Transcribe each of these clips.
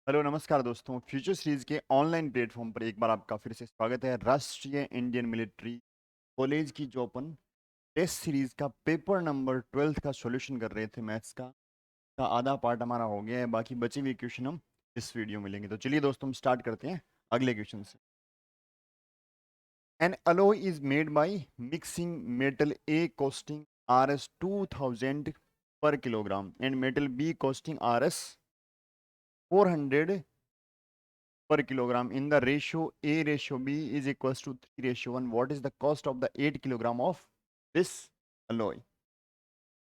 Hello नमस्कार दोस्तों, future series के ऑनलाइन प्लेटफॉर्म पर एक बार आपका फिर से स्वागत है। राष्ट्रीय इंडियन मिलिट्री कॉलेज की जो अपन टेस्ट सीरीज का पेपर नंबर 12 का सॉल्यूशन कर रहे थे मैथ्स का आधा पार्ट हमारा हो गया है। बाकी बचे हुए क्वेश्चन हम इस वीडियो में लेंगे। तो चलिए दोस्तों, हम स्टार्ट करते हैं अगले क्वेश्चन से। An alloy is made by mixing metal A costing Rs 2000 per kilogram and metal B costing Rs 400 per kilogram in the ratio A ratio B is equals to 3 ratio 1. What is the cost of the 8 kilogram of this alloy?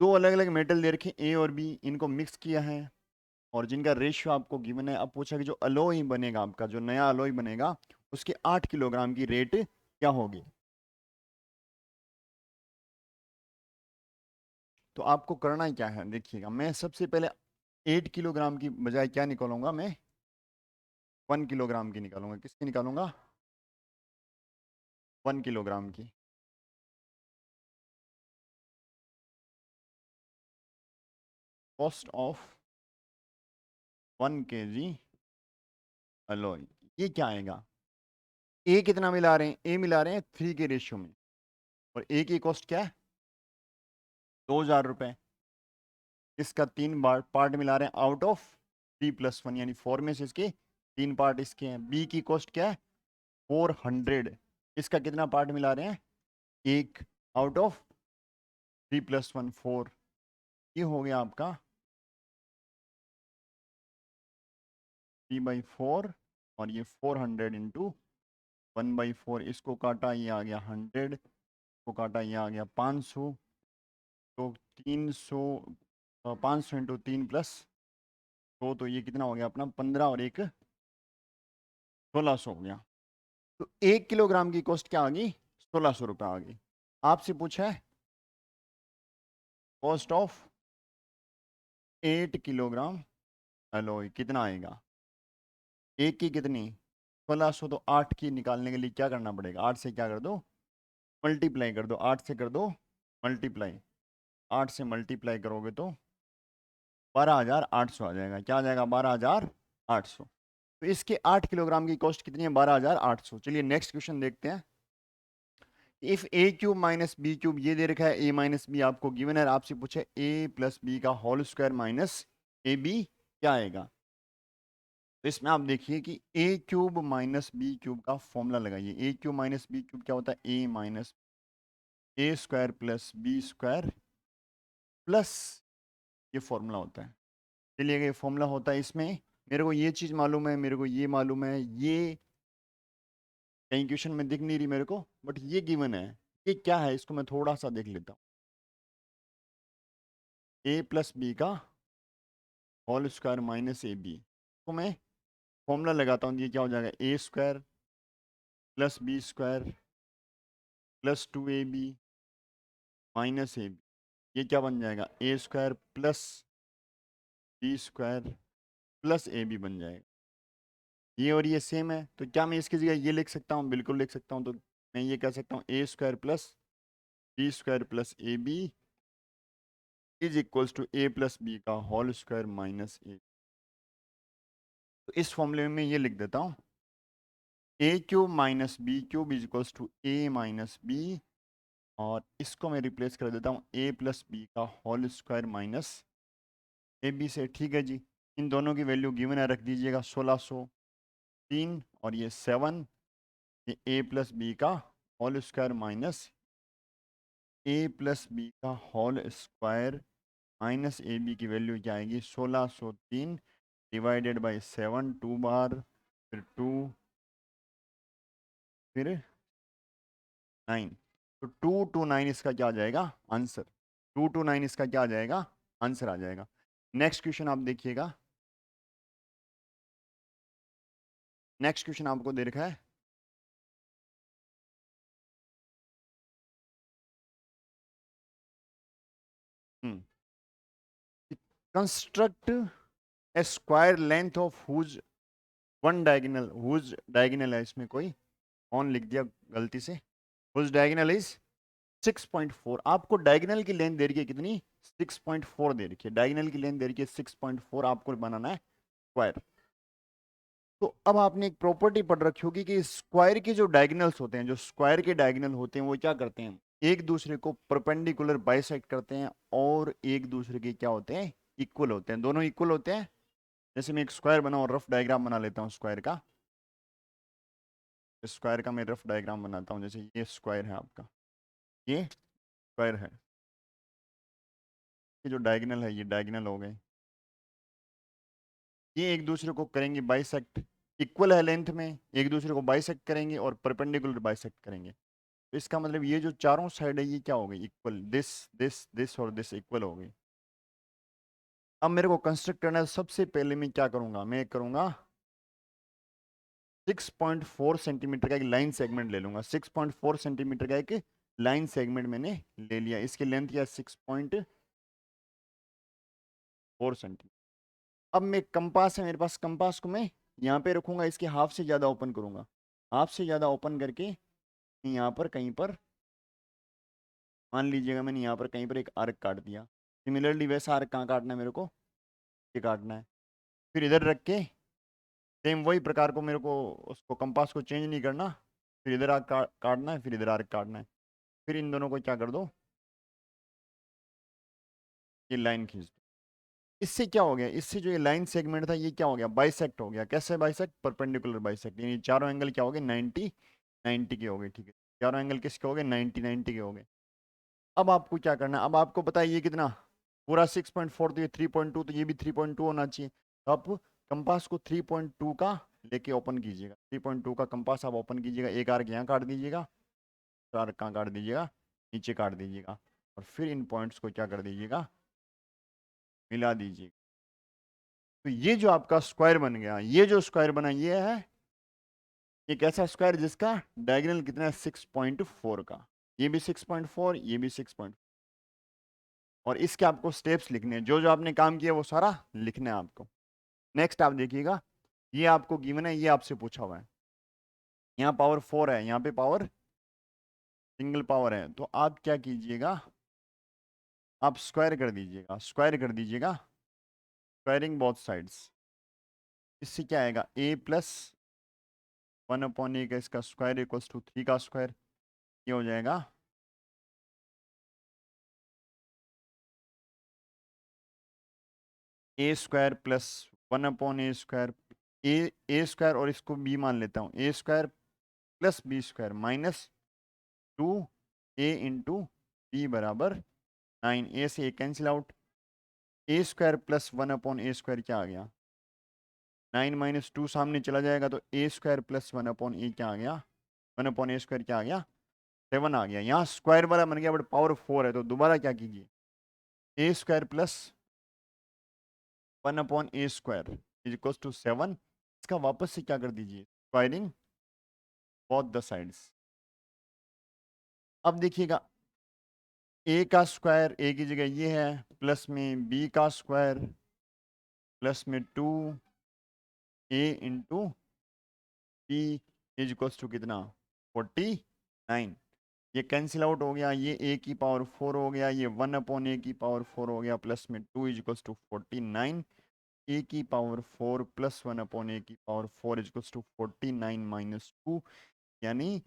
दो अलग अलग metal दे रखे ए और B, इनको mix किया है और जिनका रेशियो आपको गिवन है। अब पूछा कि जो अलॉय बनेगा, आपका जो नया अलॉय बनेगा, उसके 8 किलोग्राम की रेट क्या होगी। तो आपको करना क्या है, देखिएगा। मैं सबसे पहले 8 किलोग्राम की बजाय क्या निकालूंगा, मैं 1 किलोग्राम की निकालूंगा। किसकी निकालूंगा? 1 किलोग्राम की। कॉस्ट ऑफ 1 kg अलॉय, ये क्या आएगा? ए कितना मिला रहे हैं? ए मिला रहे हैं 3 के रेशियो में, और ए की कॉस्ट क्या है? 2000 रुपए। इसका 3 बार पार्ट मिला रहे हैं आउट ऑफ 3+1, यानी 4 में से इसके 3 पार्ट इसके हैं। बी की कॉस्ट क्या है? 400। इसका कितना पार्ट मिला रहे हैं? एक आउट ऑफ 3+1 4। ये हो गया आपका 3/4, और ये 400 इंटू 1/4। इसको काटा, ये आ गया 100, को काटा, ये आ गया 500। तो 300, 500 इंटू 3+2, तो ये कितना हो गया अपना? 15 और एक 1600 हो गया। तो 1 किलोग्राम की कॉस्ट क्या आ गई? 1600 रुपये आ गई। आपसे पूछा है कॉस्ट ऑफ 8 किलोग्राम एलॉय कितना आएगा। एक की कितनी? 1600। तो 8 की निकालने के लिए क्या करना पड़ेगा? 8 से क्या कर दो? मल्टीप्लाई कर दो। 8 से कर दो मल्टीप्लाई। 8 से मल्टीप्लाई करोगे तो 12,800 आ जाएगा। क्या आ जाएगा? 12,800। तो इसके 8 किलोग्राम की कॉस्ट कितनी है? 12,800। चलिए नेक्स्ट क्वेश्चन देखते हैं। If a cube minus b cube, ये दे रखा है ए माइनस बी आपको गिवन है। आपसे पूछे ए प्लस बी का whole square minus a b क्या आएगा। तो इसमें आप देखिए कि a cube minus b cube का फॉर्मूला लगाइए। A cube minus b cube क्या होता है? A minus a square plus b square plus, ये फॉर्मूला होता है। चलिए, ये फॉर्मूला होता है। इसमें मेरे को ये चीज़ मालूम है, मेरे को ये मालूम है, ये कहीं क्वेश्चन में दिख नहीं रही मेरे को, बट ये गिवन है। ये क्या है, इसको मैं थोड़ा सा देख लेता हूँ। ए प्लस बी का whole square minus a b को मैं फॉर्मूला लगाता हूँ। ये क्या हो जाएगा? A square plus b square plus 2ab minus a b. ये क्या बन जाएगा? A square plus b square plus a b बन जाएगा। ये और ये सेम है, तो क्या मैं इसकी जगह ये लिख सकता हूँ? बिल्कुल लिख सकता हूँ। तो मैं ये कह सकता हूँ a square plus b square plus a b is equals to a plus b का होल स्क्वायर माइनस ए। तो इस फॉर्मूले में ये लिख देता हूँ, a cube minus b cube is equals to a minus b, और इसको मैं रिप्लेस कर देता हूँ ए प्लस बी का whole square minus a b से। ठीक है जी, इन दोनों की वैल्यू गिवन है, रख दीजिएगा। 1603 और ये 7, ये ए प्लस बी का whole square minus a plus b का whole square minus a b की वैल्यू क्या आएगी? 1603 डिवाइडेड बाई 7, 2 बार, फिर 2, फिर 9। तो 229 इसका क्या आ जाएगा? आंसर। 229 इसका क्या आ जाएगा? आंसर आ जाएगा। नेक्स्ट क्वेश्चन आप देखिएगा। नेक्स्ट क्वेश्चन आपको दे रखा है, construct a square length of whose one diagonal. Whose diagonal है, इसमें कोई ऑन लिख दिया गलती से। Whose diagonal is 6.4। आपको डायगोनल की लेंथ दे रखी है कितनी? 6.4 दे रखी है। डायगोनल की लेंथ दे रखी है 6.4। आपको बनाना है स्क्वायर। तो अब आपने एक प्रॉपर्टी पढ़ रखी होगी कि स्क्वायर के जो डायगोनल्स होते हैं, जो स्क्वायर के डायगोनल होते हैं वो क्या करते हैं, एक दूसरे को परपेंडिकुलर बाइसेक्ट करते हैं और एक दूसरे के क्या होते हैं, इक्वल होते हैं, दोनों इक्वल होते हैं। जैसे मैं एक स्क्वायर बनाऊं, रफ डायग्राम बना लेता हूँ स्क्वायर का। स्क्वायर का मैं रफ डायग्राम बनाता हूँ, जैसे ये स्क्वायर है आपका, ये स्क्वायर है, ये जो डायगोनल है ये डायगोनल हो गए, ये एक दूसरे को करेंगे बाइसेक्ट, इक्वल है लेंथ में, एक दूसरे को बाइसेक्ट करेंगे और परपेंडिकुलर बाइसेक्ट करेंगे। तो इसका मतलब ये जो चारों साइड है ये क्या हो गई, इक्वल, दिस दिस दिस और दिस इक्वल हो गई। अब मेरे को कंस्ट्रक्ट करना है, सबसे पहले मैं क्या करूंगा, मैं करूंगा 6.4 सेंटीमीटर का एक लाइन सेगमेंट ले लूंगा, 6.4 सेंटीमीटर का एक लाइन सेगमेंट मैंने ले लिया, इसकी लेंथ क्या 6.4 सेंटीमीटर। अब मैं कंपास है मेरे पास, कंपास को मैं यहाँ पे रखूंगा, इसके हाफ से ज़्यादा ओपन करूंगा, हाफ से ज़्यादा ओपन करके यहाँ पर कहीं पर, मान लीजिएगा मैंने यहाँ पर कहीं पर एक आर्क काट दिया। सिमिलरली वैसा आर्क कहाँ काटना है मेरे को, ये काटना है। फिर इधर रख के सेम वही प्रकार को मेरे को उसको कंपास को चेंज नहीं करना, फिर इधर आर्क काटना है, फिर इधर आर्क काटना है, फिर इन दोनों को क्या कर दो, ये लाइन खींच दो। इससे क्या हो गया, इससे जो ये लाइन सेगमेंट था ये क्या हो गया, बाइसेक्ट हो गया। कैसे बाइसेक्ट, परपेंडिकुलर बाइसेक्ट, यानी चारों एंगल क्या हो गए, 90 90 के हो गए। ठीक है, चारों एंगल किसके हो गए, 90 90 के हो गए। अब आपको क्या करना है, अब आपको बताइए ये कितना, पूरा 6.4, तो ये 3.2, तो ये भी 3.2 होना चाहिए। तो आप कंपास को 3.2 का लेके ओपन कीजिएगा, 3.2 का कंपास आप ओपन कीजिएगा, एक आर्क यहाँ काट दीजिएगा, तो आर्क कहाँ काट दीजिएगा, नीचे काट दीजिएगा, और फिर इन पॉइंट्स को क्या कर दीजिएगा, मिला दीजिएगा। तो ये जो आपका स्क्वायर बन गया, ये जो स्क्वायर बना ये है एक ऐसा स्क्वायर जिसका डायगोनल कितना है, 6.4 का, ये भी 6.4, ये भी 6. और इसके आपको स्टेप्स लिखने हैं, जो जो आपने काम किया वो सारा लिखना है आपको। नेक्स्ट आप देखिएगा, ये आपको गिवन है, ये आपसे पूछा हुआ है, यहाँ पावर 4 है, यहाँ पे पावर सिंगल पावर है, तो आप क्या कीजिएगा, आप स्क्वायर कर दीजिएगा, स्क्वायर कर दीजिएगा, स्क्वायरिंग बोथ साइड्स। इससे क्या आएगा, a प्लस 1/a का इसका स्क्वायर इक्वल्स टू 3 का स्क्वायर, ये हो जाएगा a square plus 1/a square, A square और इसको b मान लेता हूँ, a square plus b square minus 2a into b बराबर 9, ए से ए कैंसिल आउट, ए स्क्वायर प्लस 1/a स्क्वायर क्या आ गया, 9 माइनस 2 सामने चला जाएगा, तो ए स्क्वायर प्लस 1/a क्या आ गया, 1/a स्क्वायर क्या आ गया, 7 आ गया। यहाँ स्क्वायर वाला बन गया बट पावर 4 है, तो दोबारा क्या कीजिए, a square plus 1/a square is equal to 7, इसका वापस से क्या कर दीजिए, स्क्वायरिंग बोथ द साइड्स। अब देखिएगा, ए का स्क्वायर ए की जगह ये है, प्लस में बी का स्क्वायर प्लस में 2a into b is equals to कितना, 49। ये कैंसिल आउट हो गया, ये a की पावर 4 हो गया, ये 1/a की पावर 4 हो गया, प्लस में 2 इज इक्वल्स टू 49, a की पावर 4 प्लस 1/a की power 4 is equals to 49 minus 2, यानी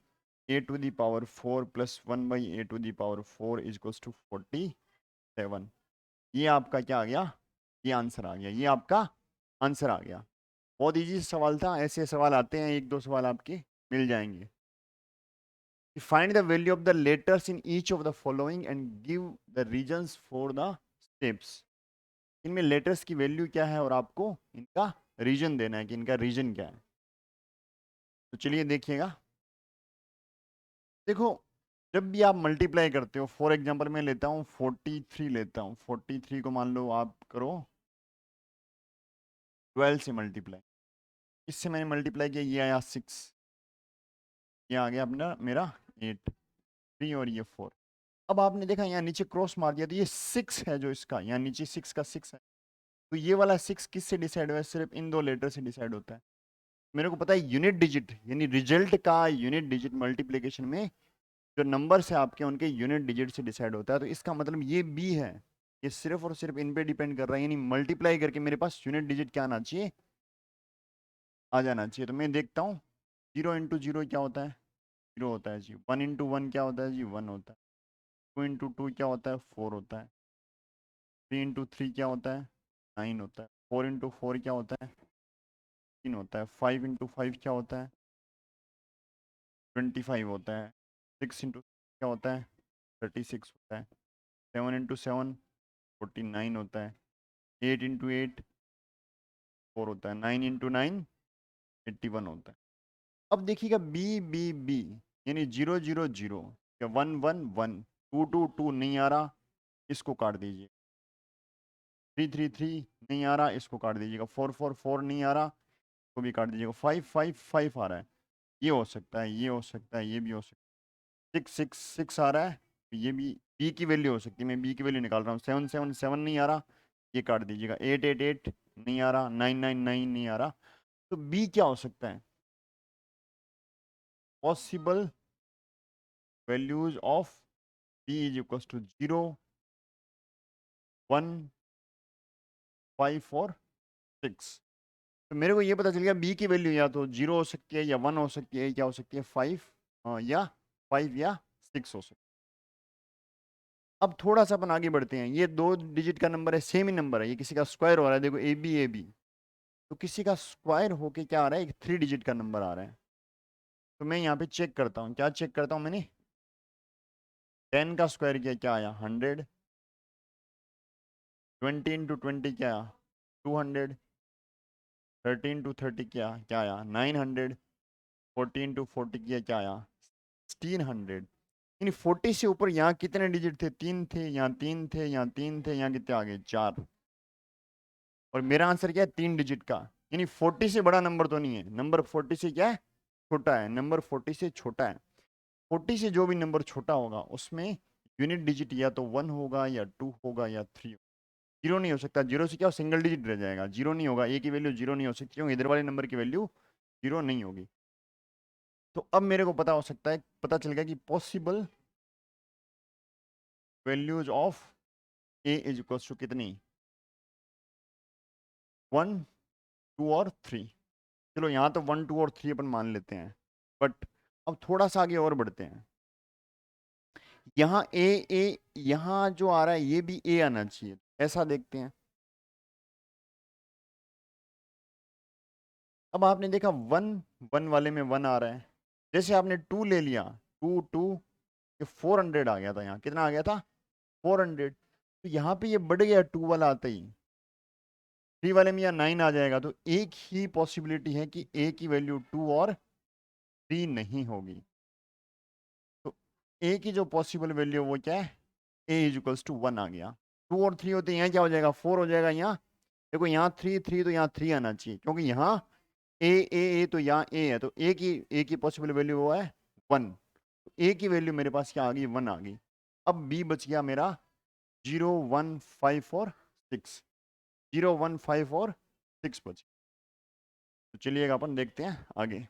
a to the power 4 plus 1/a to the power 4 is equals to 47। ये आपका क्या आ गया, ये आंसर आ गया, ये आपका आंसर आ गया। बहुत इजी सवाल था, ऐसे सवाल आते हैं, एक दो सवाल आपके मिल जाएंगे। Find the value of the letters in each of the following and give the reasons for the steps. इनमें लेटर्स की वैल्यू क्या है और आपको इनका रीजन देना है कि इनका रीजन क्या है। तो चलिए देखिएगा, देखो जब भी आप मल्टीप्लाई करते हो, फॉर एग्जांपल मैं लेता हूँ 43 लेता हूँ, 43 को मान लो आप करो 12 से मल्टीप्लाई, इससे मैंने मल्टीप्लाई किया, ये आया 6, ये आ गया अपना मेरा 8, 3 और ये 4। अब आपने देखा यहाँ नीचे क्रॉस मार दिया, तो ये 6 है जो इसका, यहाँ नीचे 6 का 6 है, तो ये वाला 6 किससे डिसाइड हुआ है, सिर्फ इन दो लेटर से डिसाइड होता है। मेरे को पता है यूनिट डिजिट, यानी रिजल्ट का यूनिट डिजिट मल्टीप्लिकेशन में जो नंबर्स है आपके उनके यूनिट डिजिट से डिसाइड होता है। तो इसका मतलब ये बी है, ये सिर्फ और सिर्फ इन पे डिपेंड कर रहा है, यानी मल्टीप्लाई करके मेरे पास यूनिट डिजिट क्या आना चाहिए, आ जाना चाहिए। तो मैं देखता हूँ 0 × 0 क्या होता है, 0 होता है जी। 1 × 1 क्या होता है जी, 1 होता है। 2 × 2 क्या होता है, 4 होता है। 3 × 3 क्या होता है, 9 होता है। 4 × 4 क्या होता है, 3 होता है। 5 × 5 क्या होता है, 25 होता है। 6 × क्या होता है, 36 होता है। 7 × 7 49 होता है। 8 × 8 4 होता है। 9 × 9 81 होता है। अब देखिएगा बी बी बी, यानी 0 0 0 या 1 1 1, 2 2 2 नहीं आ रहा, इसको काट दीजिए। 3 3 3 नहीं आ रहा, इसको काट दीजिएगा। 4 4 4 नहीं आ रहा, इसको भी काट दीजिएगा। 5 5 5 आ रहा है, ये हो सकता है, ये हो सकता है, ये भी हो सकता है। 6 6 6 आ रहा है, तो ये भी बी की वैल्यू हो सकती है। मैं बी की वैल्यू निकाल रहा हूँ। 7 7 7 नहीं आ रहा, ये काट दीजिएगा। 8 8 8 नहीं आ रहा, 9 9 9 नहीं आ रहा। तो बी क्या हो सकता है, possible values of b is equal to 0 1 5 और 6। तो मेरे को ये पता चल गया बी की वैल्यू या तो 0 हो सकती है, या 1 हो सकती है, क्या हो सकती है, 5 या 5 या 6 हो सकती है। अब थोड़ा सा अपन आगे बढ़ते हैं। ये 2 डिजिट का नंबर है, सेम ही नंबर है, ये किसी का स्क्वायर हो रहा है। देखो ए बी, तो किसी का स्क्वायर होके क्या आ रहा है, एक 3 डिजिट का नंबर आ रहा है। तो मैं यहाँ पे चेक करता हूँ, क्या चेक करता हूँ मैंने, 10 का स्क्वायर किया, क्या आया, 100। 20 × 20 क्या आया, 200। 13 × 30 क्या क्या आया, 900। 14 × 40 किया, क्या आया, 1600। यानी 40 से ऊपर यहाँ कितने डिजिट थे, 3 थे, यहाँ 3 थे, यहाँ 3 थे, यहाँ कितने आ गए, 4। और मेरा आंसर क्या है, 3 डिजिट का। यानी 40 से बड़ा नंबर तो नहीं है, नंबर 40 से क्या है, छोटा है, नंबर 40 से छोटा है। 40 से जो भी नंबर छोटा होगा उसमें यूनिट डिजिट या तो 1 होगा, या 2 होगा, या 3 होगा। 0 नहीं हो सकता, 0 से क्या सिंगल डिजिट रह जाएगा, 0 नहीं होगा। ए की वैल्यू 0 नहीं हो सकती, क्योंकि इधर वाले नंबर की वैल्यू 0 नहीं होगी। तो अब मेरे को पता हो सकता है, पता चल गया कि possible values of a is equal to कितनी, 1 2 और 3। चलो यहाँ तो 1 2 और 3 अपन मान लेते हैं, बट अब थोड़ा सा आगे और बढ़ते हैं। यहाँ ए, यहाँ जो आ रहा है ये भी ए आना चाहिए, ऐसा देखते हैं। अब आपने देखा 1 1 वाले में 1 आ रहा है, जैसे आपने 2 ले लिया, 2 2, ये 400 आ गया था, यहाँ कितना आ गया था, 400। तो यहाँ पे ये बढ़ गया 2 वाला आते ही, 3 वाले में या 9 आ जाएगा। तो एक ही पॉसिबिलिटी है कि ए की वैल्यू 2 और 3 नहीं होगी। तो ए की जो पॉसिबल वैल्यू वो क्या है, ए इज इक्वल्स टू 1 आ गया। 2 और 3 होते हैं, यहाँ क्या हो जाएगा, 4 हो जाएगा। यहाँ देखो, यहाँ 3 3, तो यहाँ 3 आना चाहिए, क्योंकि यहाँ ए तो यहाँ ए है, तो ए की पॉसिबल वैल्यू वो है 1। ए की वैल्यू मेरे पास क्या आ गई, 1 आ गई। अब बी बच गया मेरा 0 1 5 और 6। 0 1 5 और 6 बच। तो चलिएगा अपन देखते हैं आगे।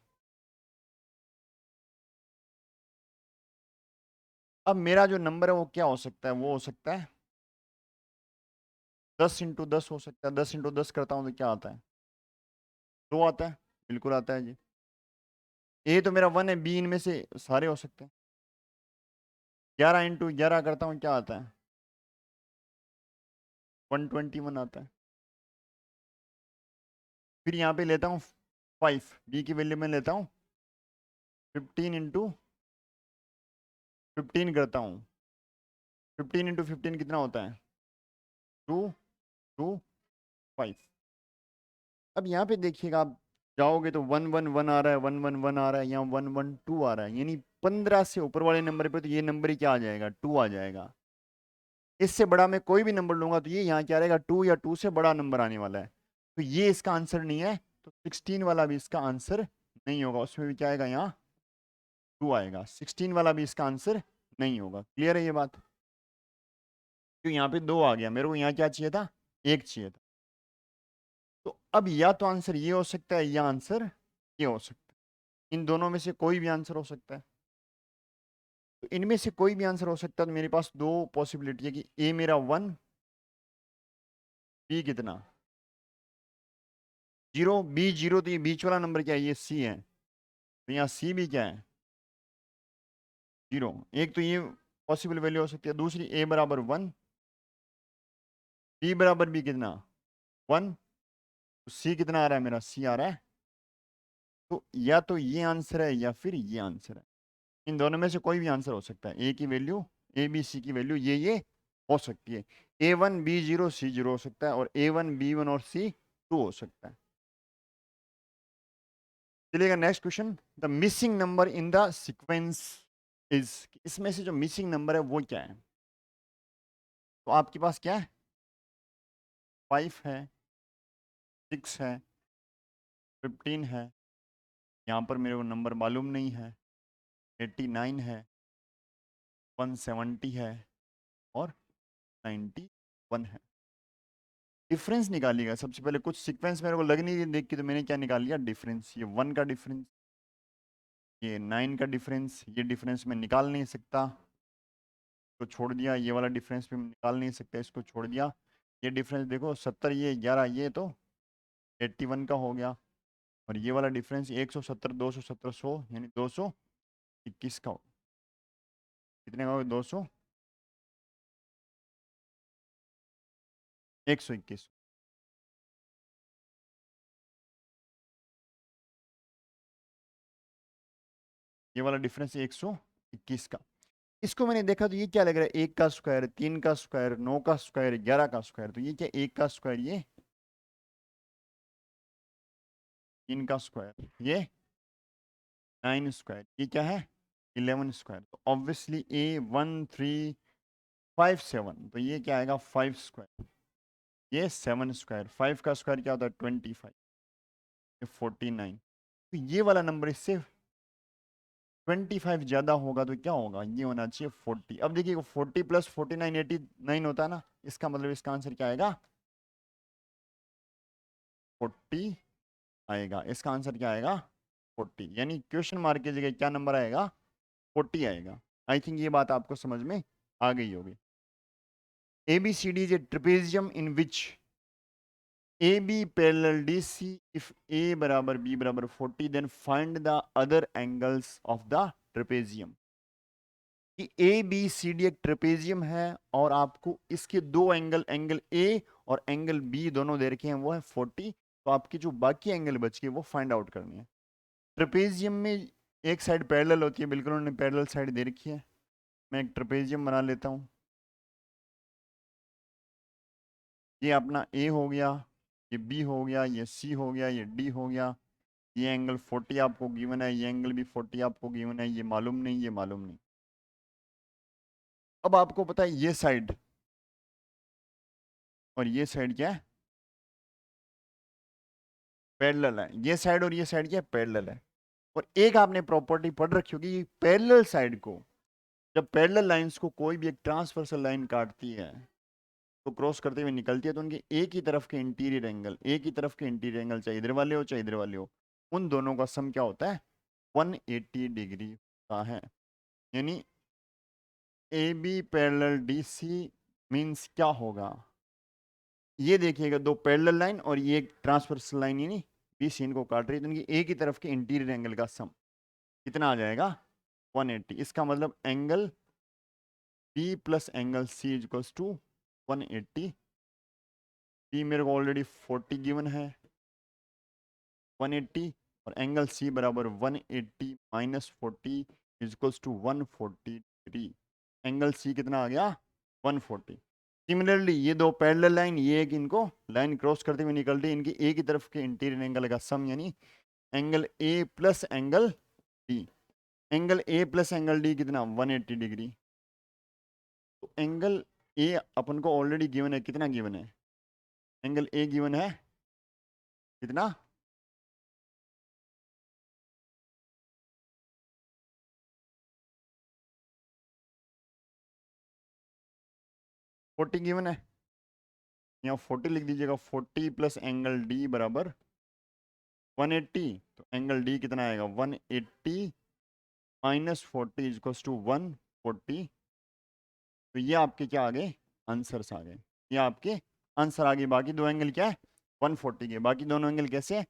अब मेरा जो नंबर है वो क्या हो सकता है, वो हो सकता है 10 × 10 हो सकता है। 10 × 10 करता हूँ तो क्या आता है, 2 आता है, बिल्कुल आता है जी। ए तो मेरा 1 है, बी इनमें से सारे हो सकते हैं। 11 × 11 करता हूँ, क्या आता है, 121 आता है। फिर यहाँ पे लेता हूँ 5, बी की वैल्यू में लेता हूँ 15 × 15 करता हूँ। 15 × 15 कितना होता है, 2 2 5। अब यहाँ पे देखिएगा, आप जाओगे तो 1 1 1 आ रहा है, 1 1 1 आ रहा है, यहाँ 1 1 2 आ रहा है। यानी 15 से ऊपर वाले नंबर पे तो ये नंबर ही क्या आ जाएगा, 2 आ जाएगा। इससे बड़ा मैं कोई भी नंबर लूंगा तो ये यहाँ क्या रहेगा, 2 या 2 से बड़ा नंबर आने वाला है। तो ये इसका आंसर नहीं है। तो 16 वाला भी इसका आंसर नहीं होगा, उसमें भी क्या आएगा, यहाँ 2 आएगा। 16 वाला भी इसका आंसर नहीं होगा। क्लियर है ये बात, क्यों यहाँ पे 2 आ गया, मेरे को यहाँ क्या चाहिए था, 1 चाहिए था। तो अब या तो आंसर ये हो सकता है, या आंसर ये हो सकता है। इन दोनों में से कोई भी आंसर हो सकता है। तो इनमें से कोई भी आंसर हो सकता है। तो मेरे पास 2 पॉसिबिलिटी है कि ए मेरा 1, बी कितना जीरो, बी जीरो, तो ये बीच वाला नंबर क्या है, ये सी है, तो यहाँ सी भी क्या है, जीरो। एक तो ये पॉसिबल वैल्यू हो सकती है, दूसरी ए बराबर वन, बी बराबर बी कितना, वन, तो सी कितना आ रहा है मेरा, सी आ रहा है। तो या तो ये आंसर है या फिर ये आंसर है, इन दोनों में से कोई भी आंसर हो सकता है। ए की वैल्यू, ए बी सी की वैल्यू ये हो सकती है। ए वन बी जीरो सी जीरो हो सकता है, और ए वन बी वन और सी टू हो सकता है। चलिएगा next question, the missing number in the sequence is, इसमें से जो मिसिंग नंबर है वो क्या है। तो आपके पास क्या है, 5 है, 6 है, 15 है, यहाँ पर मेरे को नंबर मालूम नहीं है, 89 है, 170 है, और 91 है। डिफरेंस निकालिएगा सबसे पहले। कुछ सीक्वेंस मेरे को लग नहीं रही देख के, तो मैंने क्या निकाल लिया, डिफरेंस। ये 1 का डिफरेंस, ये 9 का डिफरेंस, ये डिफरेंस मैं निकाल नहीं सकता, तो छोड़ दिया। ये वाला डिफरेंस भी मैं निकाल नहीं सकता, इसको छोड़ दिया। ये डिफरेंस देखो 70, ये 11, ये तो 81 का हो गया। और ये वाला डिफरेंस 170, 270, 100, यानी 221 का हो। कितने का हो, 200, 121। ये वाला डिफरेंस 121 का। इसको मैंने देखा तो ये क्या लग रहा है, 1 का स्क्वायर, 3 का स्क्वायर, 9 का स्क्वायर, 11 का स्क्वायर। तो ये क्या, 1 का स्क्वायर, ये 3 का स्क्वायर, ये 9 स्क्वायर, ये क्या है, 11 स्क्वायर। तो ऑब्वियसली A1357, तो ये क्या आएगा, 5 स्क्वायर, ये 7 स्क्वायर। 5 का स्क्वायर क्या होता है, 25, ये 49। तो ये वाला नंबर इससे 25 ज्यादा होगा, तो क्या होगा, ये होना चाहिए 40। अब देखिए 40 प्लस 49 89 होता है ना, इसका मतलब इसका आंसर क्या आएगा, 40 आएगा। इसका आंसर क्या आएगा, 40, यानी क्वेश्चन मार्क की जगह क्या नंबर आएगा, 40 आएगा। आई थिंक ये बात आपको समझ में आ गई होगी। ABCD is a trapezium in which AB parallel DC. If A बराबर B बराबर 40, then find the other angles of the trapezium. कि ABCD एक ट्रेपेजियम है, और आपको इसके दो एंगल, एंगल A और एंगल B दोनों दे रखे हैं, वो है 40। तो आपकी जो बाकी एंगल बच गए वो फाइंड आउट करनी है। ट्रेपेजियम में एक साइड पैरेलल होती है, बिल्कुल उन्होंने पैरेलल साइड दे रखी है। मैं एक ट्रेपेजियम बना लेता हूँ। ये अपना ए हो गया, ये बी हो गया, ये सी हो गया, ये डी हो गया। ये एंगल 40 आपको गिवन है, ये एंगल भी 40 आपको गिवन है, ये मालूम नहीं, ये मालूम नहीं। अब आपको पता है ये साइड और ये साइड क्या है, पैरेलल है। ये साइड और ये साइड क्या है, पैरेलल है। और एक आपने प्रॉपर्टी पढ़ रखी होगी, पैरेलल साइड को, जब पैरेलल लाइंस को कोई भी एक ट्रांसवर्सल लाइन काटती है, तो क्रॉस करते हुए निकलती है, तो उनके एक ही तरफ के इंटीरियर एंगल, एक ही तरफ के इंटीरियर एंगल, चाहे इधर वाले हो चाहे इधर वाले हो, उन दोनों का सम क्या होता है, 180 डिग्री का है। यानी A B parallel D C means क्या होगा, ये देखिएगा दो पैरेलल लाइन और ये एक ट्रांसवर्सल लाइन, यानी बी सी इनको काट रही है, तो इनकी एक ही तरफ के इंटीरियर एंगल का सम कितना आ जाएगा, 180। इसका मतलब angle B plus angle C equals to 180। B मेरे को ऑलरेडी 40 गिवन है, 180, और एंगल सी बराबर 180 minus 40 equals to 140 degree. Angle C कितना आ गया, 140। सिमिलरली ये दो पैरेलल लाइन, ये एक इनको लाइन क्रॉस करते हुए निकल रही है, इनकी एक ही तरफ के इंटीरियर एंगल का सम, यानी angle A plus angle D. Angle A plus angle D कितना, 180 डिग्री। तो एंगल ए अपन को ऑलरेडी गिवन है, कितना गिवन है, एंगल ए गिवन है कितना, 40 गिवन है। यहाँ 40 लिख दीजिएगा, 40 प्लस एंगल डी बराबर 180। तो एंगल डी कितना आएगा, 180 माइनस 40 इक्वल्स टू 140। तो ये आपके क्या आ गए, आंसर्स आ गए। ये आपके आंसर आ गए। बाकी दो एंगल क्या है, 140 के, बाकी दोनों एंगल कैसे है,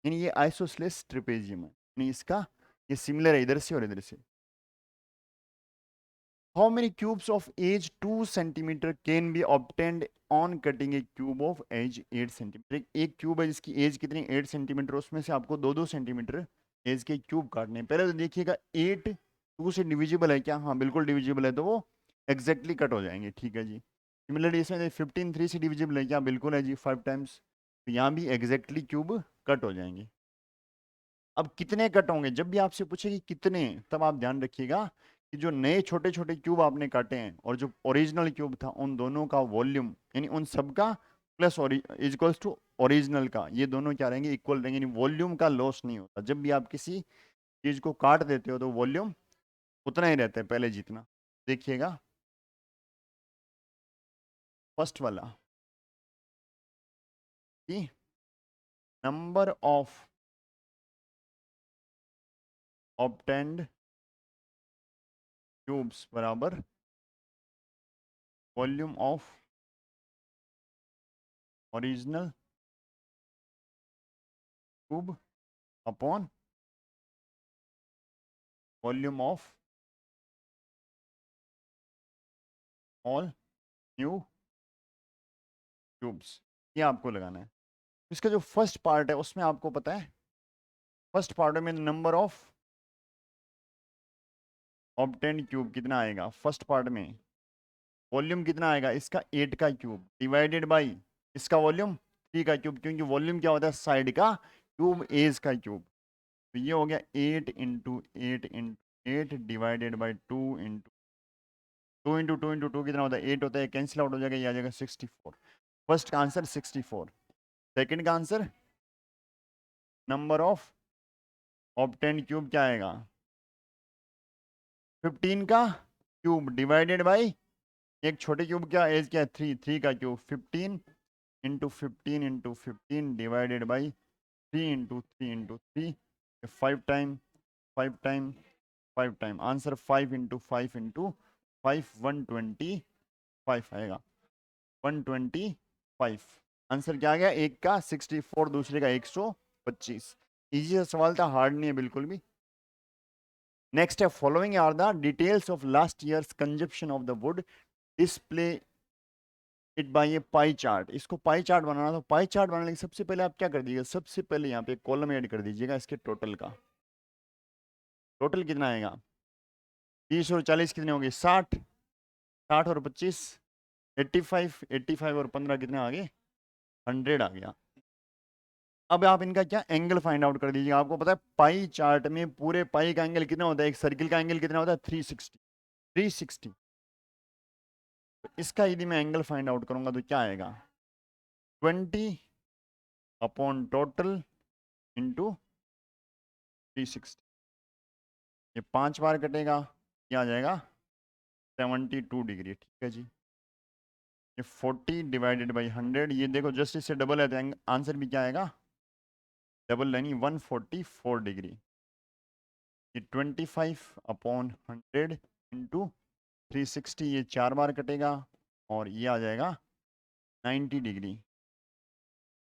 यानी ये आइसोसेलेस ट्रेपेजियम है, यानी इसका ये सिमिलर है इधर से और इधर से। How many cubes of edge 2 centimetre can be obtained on cutting a cube of edge 8 centimetre. एक क्यूब है जिसकी एज कितनी 8 सेंटीमीटर, उसमें से आपको 2-2 सेंटीमीटर एज के क्यूब काटने हैं। पहले तो देखिएगा 8 2 से डिविजिबल है क्या, हाँ बिल्कुल डिविजिबल है, तो वो एग्जैक्टली कट हो जाएंगे, ठीक है जी। सिमिलरली इसमें 15 3 से डिविजिबल है क्या, बिल्कुल है जी, 5 टाइम्स, तो यहाँ भी एग्जैक्टली क्यूब कट हो जाएंगे। अब कितने कट होंगे, जब भी आपसे पूछे कि कितने, तब आप ध्यान रखिएगा कि जो नए छोटे छोटे क्यूब आपने काटे हैं और जो ओरिजिनल क्यूब था, उन दोनों का वॉल्यूम यानी उन सब का प्लस इक्वल्स टू ओरिजिनल का, ये दोनों क्या रहेंगे, इक्वल रहेंगे, यानी वॉल्यूम का लॉस नहीं होता। जब भी आप किसी चीज को काट देते हो तो वॉल्यूम उतना ही रहता है पहले जितना। देखिएगा फर्स्ट वाला कि नंबर ऑफ ऑब्टेन्ड क्यूब्स बराबर volume of original cube upon volume of all new cubes, ये आपको लगाना है। इसका जो फर्स्ट पार्ट है उसमें आपको पता है, फर्स्ट पार्ट में नंबर ऑफ ऑब्टेन्ड क्यूब कितना आएगा, फर्स्ट पार्ट में वॉल्यूम कितना आएगा, इसका 8 का क्यूब डिवाइडेड बाई इसका वॉल्यूम 3 का क्यूब, क्योंकि वॉल्यूम क्या होता है, साइड का क्यूब एज का क्यूब, तो ये हो गया 8 इंटू 8 डिवाइडेड बाई 2 इंटू 2 कितना होता है, 8 होता है, कैंसिल आउट हो जाएगा, ये आ जाएगा 64। फर्स्ट का आंसर 64। सेकंड का answer number of obtained cube क्या आएगा, 15 का क्यूब डिवाइडेड बाई एक छोटे क्यूब क्या एज क्या है, 3 का cube 15 divided by 3 into 3 5 time 5 time 5 time, answer 5 into 5 125 आएगा, 125। आंसर क्या आ गया, एक का 64, दूसरे का 125। इजी सा सवाल था, हार्ड नहीं है बिल्कुल भी। नेक्स्ट है, following are the details of last years consumption of the wood, display it by a pie chart. इसको पाई चार्ट बनाना, तो पाई चार्ट बनाने के सबसे पहले आप क्या कर दीजिएगा, सबसे पहले यहाँ पे कॉलम ऐड कर दीजिएगा इसके टोटल का, टोटल कितना आएगा, 30 और 40 कितने होंगे, 60, 60 और 25 85, 85 और 15 कितने आ गए, 100 आ गया। अब आप इनका क्या एंगल फाइंड आउट कर दीजिएगा। आपको पता है पाई चार्ट में पूरे पाई का एंगल कितना होता है, एक सर्किल का एंगल कितना होता है, 360, 360। तो इसका यदि मैं एंगल फाइंड आउट करूंगा तो क्या आएगा, 20 अपॉन टोटल इंटू 360, ये 5 बार कटेगा, ये आ जाएगा 72 डिग्री, ठीक है जी। ये 40 डिवाइडेड बाई 100, ये देखो जस्ट इससे डबल है तो आंसर भी क्या आएगा, डबल यानी 144 डिग्री। ये 25 अपॉन 100 इंटू 360, ये 4 बार कटेगा और ये आ जाएगा 90 डिग्री,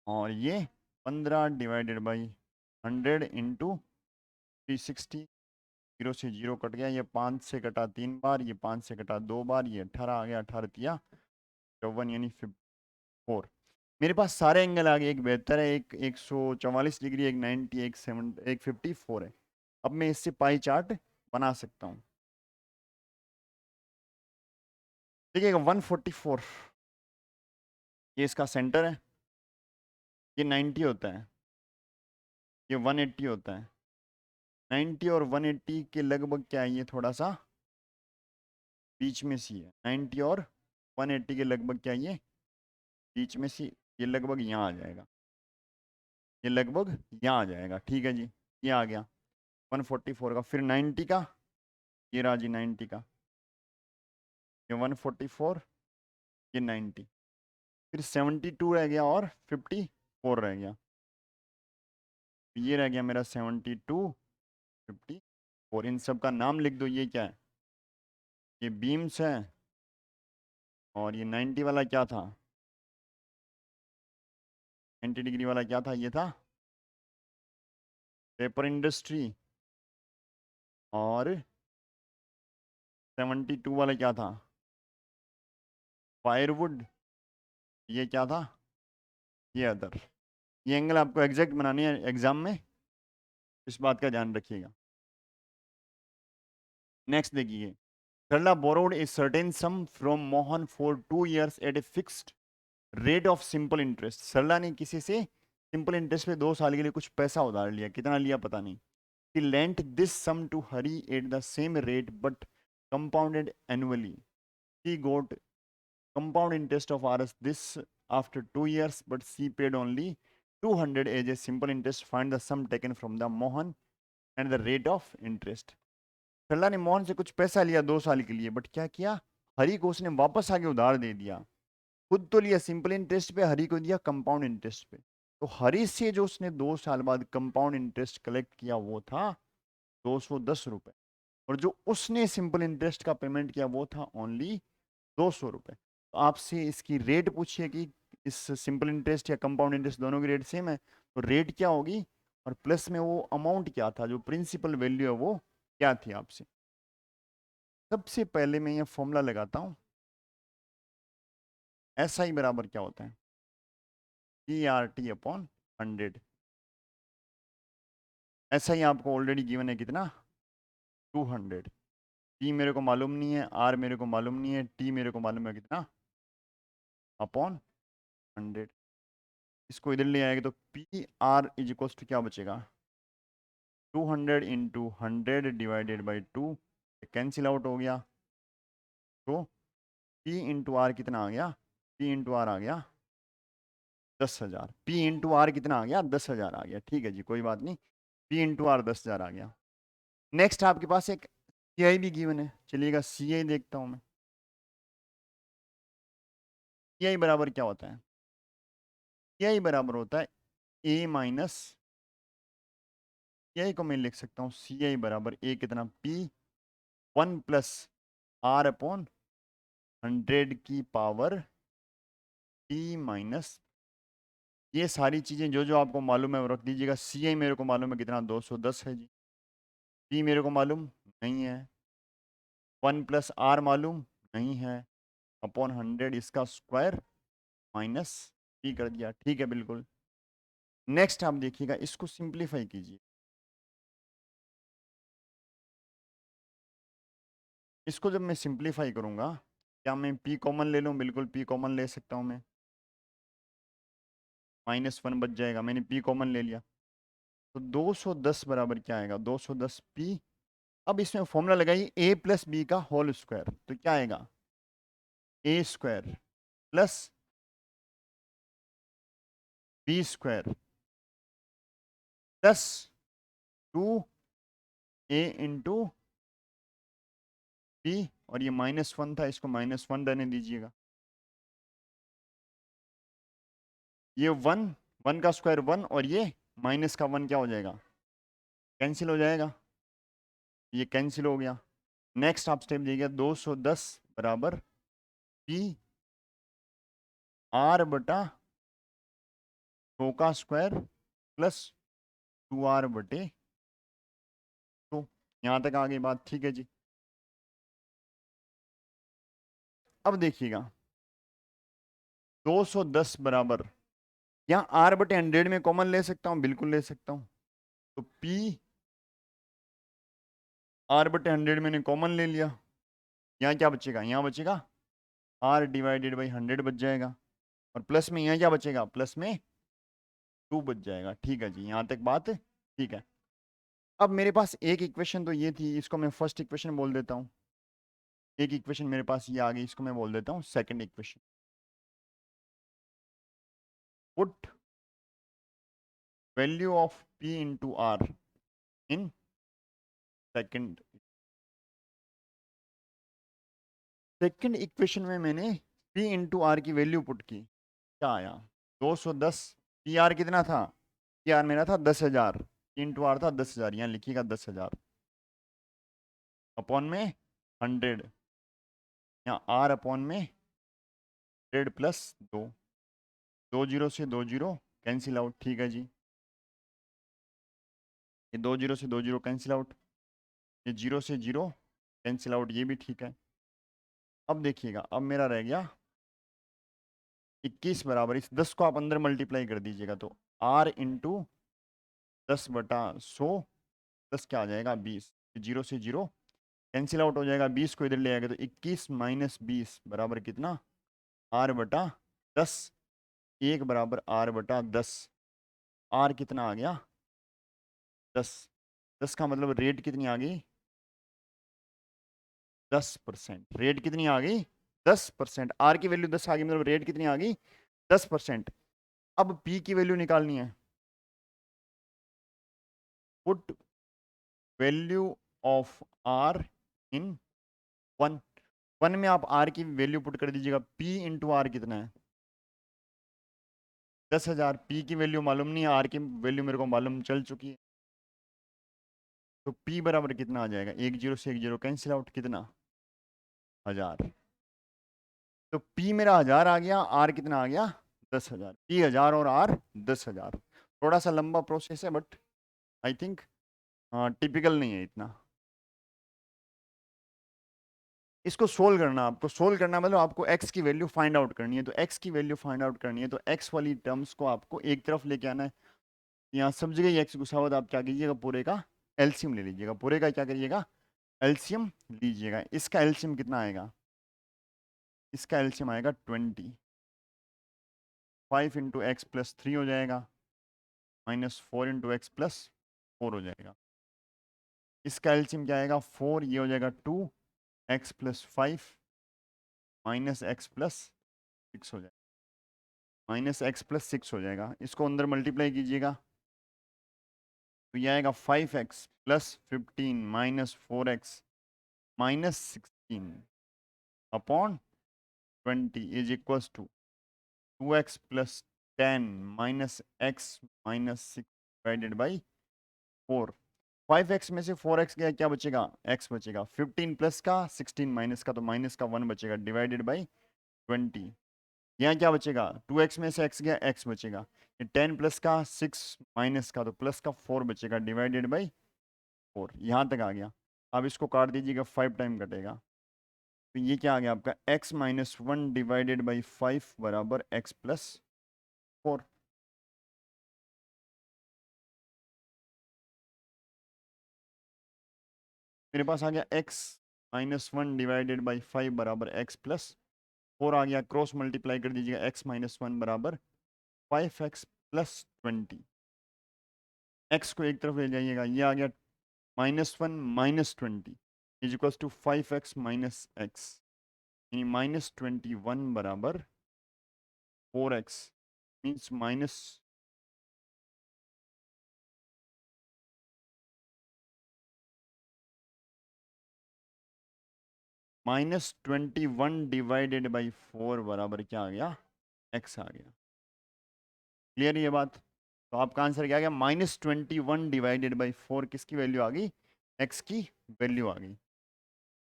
और ये 15 डिवाइडेड बाई 100 इंटू 360, 0 से 0 कट गया, ये 5 से कटा 3 बार, ये 5 से कटा 2 बार, ये 18 आ गया, 18 तिया 54 यानी 54। मेरे पास सारे एंगल आ गए, एक 72 है, एक 144 डिग्री, एक 90, एक 7, एक 54 है। अब मैं इससे पाई चार्ट बना सकता हूँ। देखिएगा 144 ये इसका सेंटर है, ये 90 होता है, ये 180 होता है। 90 और 180 के लगभग क्या है, ये थोड़ा सा बीच में सी है, 90 और 180 के लगभग क्या है, ये बीच में सी, ये लगभग यहाँ आ जाएगा, ये लगभग यहाँ आ जाएगा, ठीक है जी। ये आ गया 144 का, फिर 90 का, ये रहा जी 90 का, ये 144, ये 90, फिर 72 रह गया और 54 रह गया, ये रह गया मेरा 72 54। इन सब का नाम लिख दो, ये क्या है, ये बीम्स है, और ये 90 वाला क्या था, 90 डिग्री वाला क्या था, ये था पेपर इंडस्ट्री, और 72 वाला क्या था, फायरवुड, ये क्या था, ये अदर। ये एंगल आपको एग्जैक्ट बनानी है एग्जाम में, इस बात का ध्यान रखिएगा। नेक्स्ट देखिए, Sarla borrowed a certain sum from Mohan for 2 years at a fixed rate of simple interest. Sarla ने किसी से सिंपल इंटरेस्ट पे 2 साल के लिए कुछ पैसा उधार लिया, कितना लिया पता नहीं। He lent this sum to Hari at the same rate but compounded annually. He got compound interest of Rs this after 2 years, but she paid only 200 as a simple interest. Find the sum taken from the Mohan and the rate of interest. सरला ने मोहन से कुछ पैसा लिया 2 साल के लिए, but क्या किया, हरी को उसने वापस आगे उधार दे दिया। खुद तो लिया सिंपल इंटरेस्ट पे, हरी को दिया कंपाउंड इंटरेस्ट पे। तो हरी से जो उसने 2 साल बाद कंपाउंड इंटरेस्ट कलेक्ट किया वो था 210 रुपए, और जो उसने सिंपल इंटरेस्ट का पेमेंट किया वो था ओनली 200 रुपए। तो आपसे इसकी रेट पूछिए कि इस सिंपल इंटरेस्ट या कंपाउंड इंटरेस्ट दोनों की रेट सेम है, तो रेट क्या होगी, और प्लस में वो अमाउंट क्या था, जो प्रिंसिपल वैल्यू है वो क्या थी आपसे। सबसे पहले मैं ये फॉर्मूला लगाता हूँ, एस आई बराबर क्या होता है, P R T upon 100। S I आपको ऑलरेडी गिवन है कितना, 200। पी मेरे को मालूम नहीं है, आर मेरे को मालूम नहीं है, टी मेरे को मालूम है कितना, अपॉन 100। इसको इधर ले आएगा तो P R is equal to क्या बचेगा, 200 into 100 divided by 2, cancel out हो गया। तो पी इंटू आर कितना आ गया, पी इंटू आर आ गया 10,000। पी इंटू आर कितना आ गया, 10,000 आ गया। ठीक है जी, कोई बात नहीं, पी इंटू आर 10,000 आ गया। नेक्स्ट आपके पास एक सी आई भी गिवन है, चलिएगा सी आई देखता हूँ मैं। सी आई बराबर क्या होता है, सी आई बराबर होता है ए माइनस, सी आई को मैं लिख सकता हूँ सी आई बराबर ए कितना, पी 1 प्लस आर अपॉन 100 की पावर टी माइनस, ये सारी चीज़ें जो जो आपको मालूम है वो रख दीजिएगा। सी आई मेरे को मालूम है कितना, 210 है जी। पी मेरे को मालूम नहीं है, 1 प्लस आर मालूम नहीं है, अपॉन 100 इसका स्क्वायर माइनस पी कर दिया। ठीक है बिल्कुल। नेक्स्ट आप देखिएगा, इसको सिंप्लीफाई कीजिए। इसको जब मैं सिंप्लीफाई करूंगा, क्या मैं पी कॉमन ले लूँ, बिल्कुल पी कॉमन ले सकता हूँ मैं, -1 बच जाएगा, मैंने पी कॉमन ले लिया। तो 210 बराबर क्या आएगा, 210 पी। अब इसमें फॉर्मूला लगाइए ए प्लस बी का होल स्क्वायर, तो क्या आएगा, a square plus b square plus 2 a into b, और ये -1 था, इसको -1 रहने दीजिएगा। ये 1 का स्क्वायर 1, और ये माइनस का 1 क्या हो जाएगा, कैंसिल हो जाएगा, ये कैंसिल हो गया। नेक्स्ट आप स्टेप देखिए, 210 बराबर पी आर बटा 100 का स्क्वायर प्लस 2 आर बटे 2। यहाँ तक आ गई बात, ठीक है जी। अब देखिएगा 210 बराबर, यहाँ आर बटे 100 में कॉमन ले सकता हूँ, बिल्कुल ले सकता हूँ। तो पी आर बटे 100 मैंने कॉमन ले लिया, यहाँ क्या बचेगा, यहाँ बचेगा आर डिवाइडेड बाई 100 बच जाएगा, और प्लस में यहाँ क्या बचेगा, प्लस में 2 बच जाएगा। ठीक है जी, यहाँ तक बात ठीक है। अब मेरे पास एक इक्वेशन तो ये थी, इसको मैं फर्स्ट इक्वेशन बोल देता हूँ। एक इक्वेशन मेरे पास ये आ गई, इसको मैं बोल देता हूँ second equation. Put value of P into R in second. Second equation में मैंने पी इंटू आर की वैल्यू पुट की, क्या आया, 210। पी आर कितना था, पी आर मेरा था 10,000, इंटू आर था 10,000, यहाँ लिखिएगा 10,000 अपॉन में 100, यहाँ आर अपॉन में 100 प्लस 2, 2 जीरो से 2 जीरो कैंसिल आउट, ठीक है जी। ये 2 जीरो से 2 जीरो कैंसिल आउट, ये 0 से 0 कैंसिल आउट, ये भी ठीक है। अब देखिएगा, अब मेरा रह गया 21 बराबर, इस 10 को आप अंदर मल्टीप्लाई कर दीजिएगा तो r इंटू 10/100, 10 क्या आ जाएगा 20, 0 से 0 कैंसिल आउट हो जाएगा, 20 को इधर ले आएगा तो 21 माइनस 20 बराबर कितना, r/10, 1 बराबर r/10, r कितना आ गया 10, 10 का मतलब रेट कितनी आ गई 10%, रेट कितनी आ गई 10%, आर की वैल्यू 10 आ गई, मतलब रेट कितनी आ गई 10%। अब पी की वैल्यू निकालनी है, put value of R in 1, 1 में आप आर की वैल्यू पुट कर दीजिएगा, पी इंटू आर कितना है 10,000, पी की वैल्यू मालूम नहीं है, आर की वैल्यू मेरे को मालूम चल चुकी है, तो पी बराबर कितना आ जाएगा, 1 जीरो से 1 जीरो कैंसिल आउट, कितना 1000, तो पी मेरा 1000 आ गया, आर कितना आ गया 10,000, पी 1000 और आर 10,000। थोड़ा सा लंबा प्रोसेस है बट आई थिंक टिपिकल नहीं है इतना। इसको सोल्व करना, आपको सोल्व करना मतलब आपको x की वैल्यू फाइंड आउट करनी है, तो x की वैल्यू फाइंड आउट करनी है तो x वाली टर्म्स को आपको एक तरफ लेके आना है, यहाँ सब जगह x घुसा हुआ, तो आप क्या कीजिएगा पूरे का एलसीएम ले लीजिएगा, पूरे का क्या करिएगा एलसीएम लीजिएगा। इसका एलसीएम कितना आएगा, इसका एलसीएम आएगा 20, 5 इंटू एक्स प्लस 3 हो जाएगा, माइनस 4 इंटू एक्स प्लस 4 हो जाएगा। इसका एलसीएम क्या आएगा 4, ये हो जाएगा 2 x plus 5 minus x plus 6 हो जाएगा, माइनस एक्स प्लस 6 हो जाएगा। इसको अंदर मल्टीप्लाई कीजिएगा तो ये आएगा 5x plus 15 minus 4x minus 16 upon 20 is equals to 2x plus 10 minus x minus 6 divided by 4। 5x में से 4x गया, क्या बचेगा x बचेगा, 15 प्लस का 16 माइनस का, तो माइनस का 1 बचेगा डिवाइडेड बाई 20। यहाँ क्या बचेगा, 2x में से x गया, x बचेगा, ये 10 प्लस का 6 माइनस का, तो प्लस का 4 बचेगा डिवाइडेड बाई 4। यहाँ तक आ गया। अब इसको काट दीजिएगा, 5 टाइम कटेगा, तो ये क्या आ गया आपका x माइनस 1 डिवाइडेड बाई 5 बराबर x प्लस 4। मेरे पास आ गया x माइनस 1 डिवाइडेड बाई 5 बराबर x प्लस 4 आ गया, क्रॉस मल्टीप्लाई कर दीजिएगा, x माइनस 1 बराबर 5x प्लस 20, x को एक तरफ ले जाइएगा, ये आ गया -1 minus 20 is equals to 5x minus x, यानी -21 बराबर 4x, मीन्स -21 डिवाइडेड बाई 4 बराबर क्या आ गया x आ गया। क्लियर ये बात, तो आपका आंसर क्या आ गया -21 डिवाइडेड बाई 4, किसकी वैल्यू आ गई x की वैल्यू आ गई।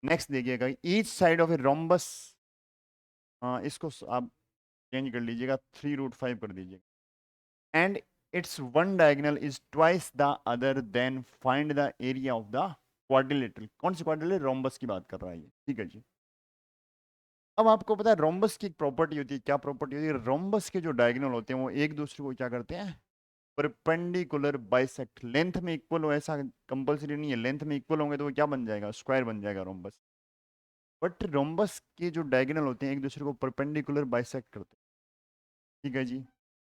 नेक्स्ट देखिएगा, each side of a rhombus, इसको आप चेंज कर लीजिएगा, 3√5 कर दीजिएगा, and its one diagonal is twice the other, then find the area of the quadrilateral. कौन सी क्वाड्रिलेटरल, रोम्बस की बात कर रहा है ये, ठीक है जी। अब आपको पता है रोम्बस की एक प्रॉपर्टी होती है, क्या प्रॉपर्टी होती है, रोम्बस के जो डायगोनल होते हैं वो एक दूसरे को क्या करते हैं परपेंडिकुलर बाइसेक्ट, लेंथ में इक्वल हो ऐसा कंपलसरी नहीं है, लेंथ में इक्वल होंगे तो वो क्या बन जाएगा स्क्वायर बन जाएगा रोम्बस, बट रोम्बस के जो डायगोनल होते हैं एक दूसरे को परपेंडिकुलर बाइसेक्ट करते हैं, ठीक है जी।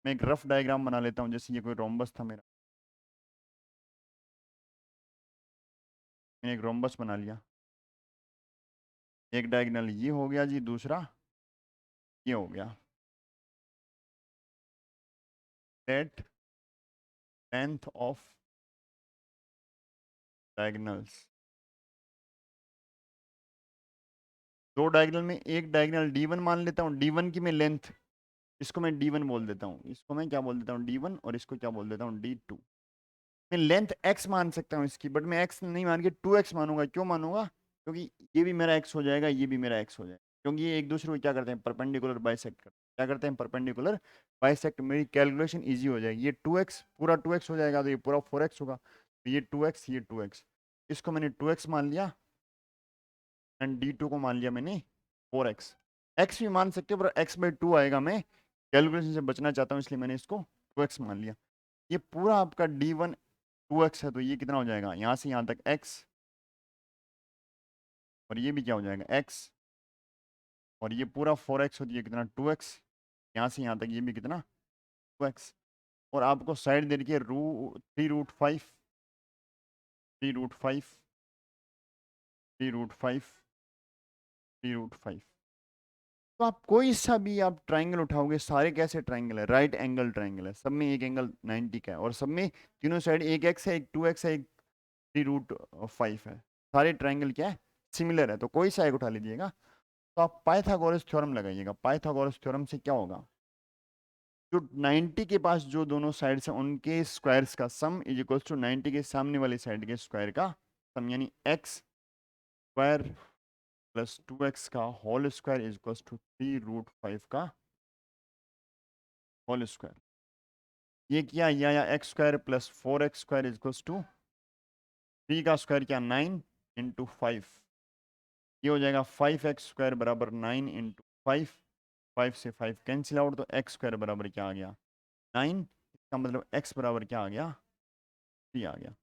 मैं एक रफ डायग्राम बना लेता हूँ, जैसे ये कोई रोम्बस था मेरा, मैंने एक रोम्बस बना लिया, एक डायगोनल ये हो गया जी, दूसरा ये हो गया, लेट लेंथ ऑफ डायगोनल्स, दो डायगोनल में एक डायगोनल D1 मान लेता हूँ, D1 की मैं लेंथ, इसको मैं D1 बोल देता हूँ, इसको मैं क्या बोल देता हूँ D1, और इसको क्या बोल देता हूँ D2। मैं लेंथ x मान सकता हूँ इसकी, बट मैं x नहीं मान के 2x मानूंगा, क्यों मानूंगा, क्योंकि ये भी मेरा x हो जाएगा, ये भी मेरा x हो जाएगा, क्योंकि ये एक दूसरे को क्या करते हैं परपेंडिकुलर बाइसेक्ट करते हैं। क्या करते हैं, परपेंडिकुलर बाइसेक्ट, मेरी कैलकुलेशन इजी हो जाएगी। ये 2x पूरा 2x हो जाएगा तो ये पूरा 4x होगा, तो ये 2x ये 2x, इसको मैंने 2x मान लिया एंड D2 को मान लिया मैंने 4x। x भी मान सकते हो पर x/2 आएगा, मैं कैलकुलेशन से बचना चाहता हूँ इसलिए मैंने इसको 2x मान लिया। ये पूरा आपका D1 2x है, तो ये कितना हो जाएगा, यहाँ से यहाँ तक x, और ये भी क्या हो जाएगा x, और ये पूरा 4x होती है कितना 2x, यहाँ से यहाँ तक ये भी कितना 2x, और आपको साइड दे रखी है 3√5 3√5 3√5 3√5। तो आप कोई सा भी आप ट्राइंगल उठाओगे, सारे कैसे ट्राइंगल है, राइट एंगल ट्राइंगल है, सब में एक एंगल 90 का है, और सब में तीनों साइड एक x है, एक 2x है, एक 3√5 है, सारे ट्राइंगल क्या है, सिमिलर है, तो कोई सा एक उठा लीजिएगा। तो आप पाइथागोरस थ्योरम लगाइएगा। पाइथागोरस थ्योरम से क्या होगा, जो 90 के पास जो दोनों साइड्स हैं उनके स्क्वायर्स का सम इज इक्वल्स टू 90 के सामने वाली साइड के स्क्वायर का सम, यानी एक्स स्क्वायर प्लस 2x का whole square is equals to 3√5 का होल स्क्वायर। ये किया या x square plus 4x square is equals to 3 का स्क्वायर क्या 9 इंटू 5, ये हो जाएगा 5x स्क्वायर बराबर 9 इंटू 5, 5 से 5 कैंसिल आउट, तो एक्स स्क्वायर बराबर क्या आ गया 9, इसका मतलब x बराबर क्या आ गया 3 आ गया।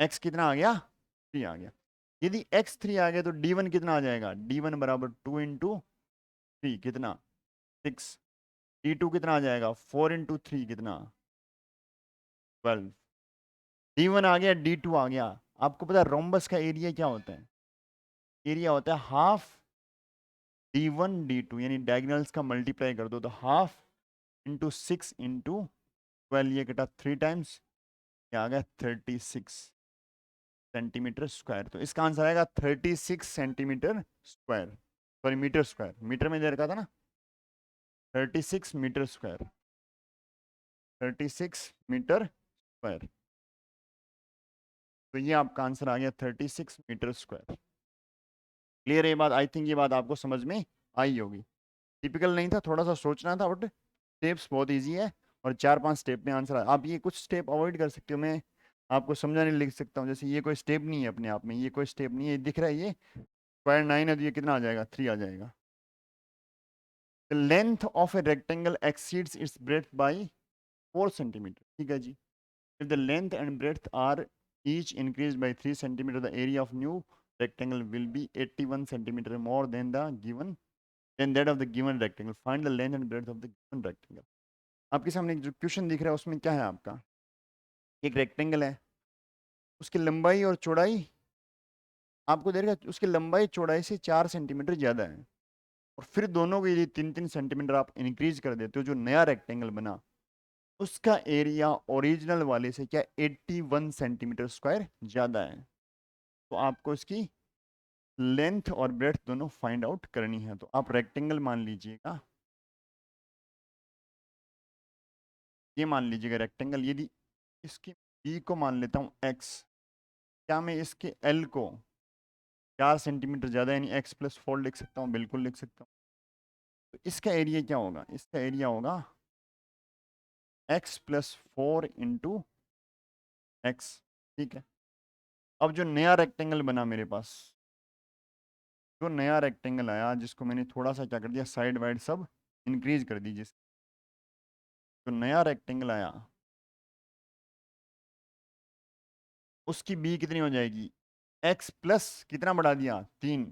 x कितना आ गया 3 आ गया। यदि x 3 आ गया तो d1 कितना आ जाएगा, d1 बराबर 2 इंटू 3 कितना 6, d2 कितना आ जाएगा 4 इंटू 3 कितना 12, d1 आ गया d2 आ गया। आपको पता है रोम्बस का एरिया क्या होता है, एरिया होता है हाफ d1 d2, यानी डायगोनल्स का मल्टीप्लाई कर दो तो हाफ इंटू 6 इंटू 12, ये कटा 3 टाइम्स, क्या आ गया 36 सेंटीमीटर स्क्वायर। तो इसका आंसर आएगा 36 centimetre square, sorry metre square, metre में दे रखा था ना, 36 मीटर स्क्वायर, 36 मीटर स्क्वायर। तो ये आपका आंसर आ गया 36 मीटर स्क्वायर। क्लियर है ये बात, आई थिंक ये बात आपको समझ में आई होगी। टिपिकल नहीं था, थोड़ा सा सोचना था, बट स्टेप्स बहुत इजी है और 4-5 स्टेप में आंसर आप ये कुछ स्टेप अवॉइड कर सकते हो, मैं आपको समझाने लिख सकता हूँ। जैसे ये कोई स्टेप नहीं है अपने आप में, ये कोई स्टेप नहीं है, दिख रहा है ये स्क्वायर 9 है तो ये कितना आ जाएगा 3 आ जाएगा। The length of a rectangle exceeds its breadth by 4 centimeter, ठीक है जी। If the length and breadth are each increased by 3 centimeter, the area of new rectangle will be 81 centimeter more than that of the given rectangle. Find the length and breadth of the given rectangle. आपके सामने जो question दिख रहा है उसमें क्या है, आपका एक रेक्टेंगल है, उसकी लंबाई और चौड़ाई आपको दे रखा है, उसकी लंबाई चौड़ाई से 4 सेंटीमीटर ज़्यादा है, और फिर दोनों को यदि 3-3 सेंटीमीटर आप इंक्रीज कर देते हो, जो नया रेक्टेंगल बना उसका एरिया ओरिजिनल वाले से क्या 81 सेंटीमीटर स्क्वायर ज़्यादा है। तो आपको इसकी लेंथ और ब्रेड्थ दोनों फाइंड आउट करनी है। तो आप रेक्टेंगल मान लीजिएगा, ये मान लीजिएगा रेक्टेंगल, यदि इसकी बी को मान लेता हूँ एक्स, क्या मैं इसके एल को 4 सेंटीमीटर ज़्यादा यानी एक्स प्लस 4 लिख सकता हूँ, बिल्कुल लिख सकता हूँ। तो इसका एरिया क्या होगा, इसका एरिया होगा एक्स प्लस 4 इंटू एक्स, ठीक है। अब जो नया रेक्टेंगल बना मेरे पास, जो नया रेक्टेंगल आया जिसको मैंने थोड़ा सा क्या कर दिया साइड वाइड सब इंक्रीज कर दी, जिस जो नया रेक्टेंगल आया उसकी बी कितनी हो जाएगी, एक्स प्लस कितना बढ़ा दिया 3,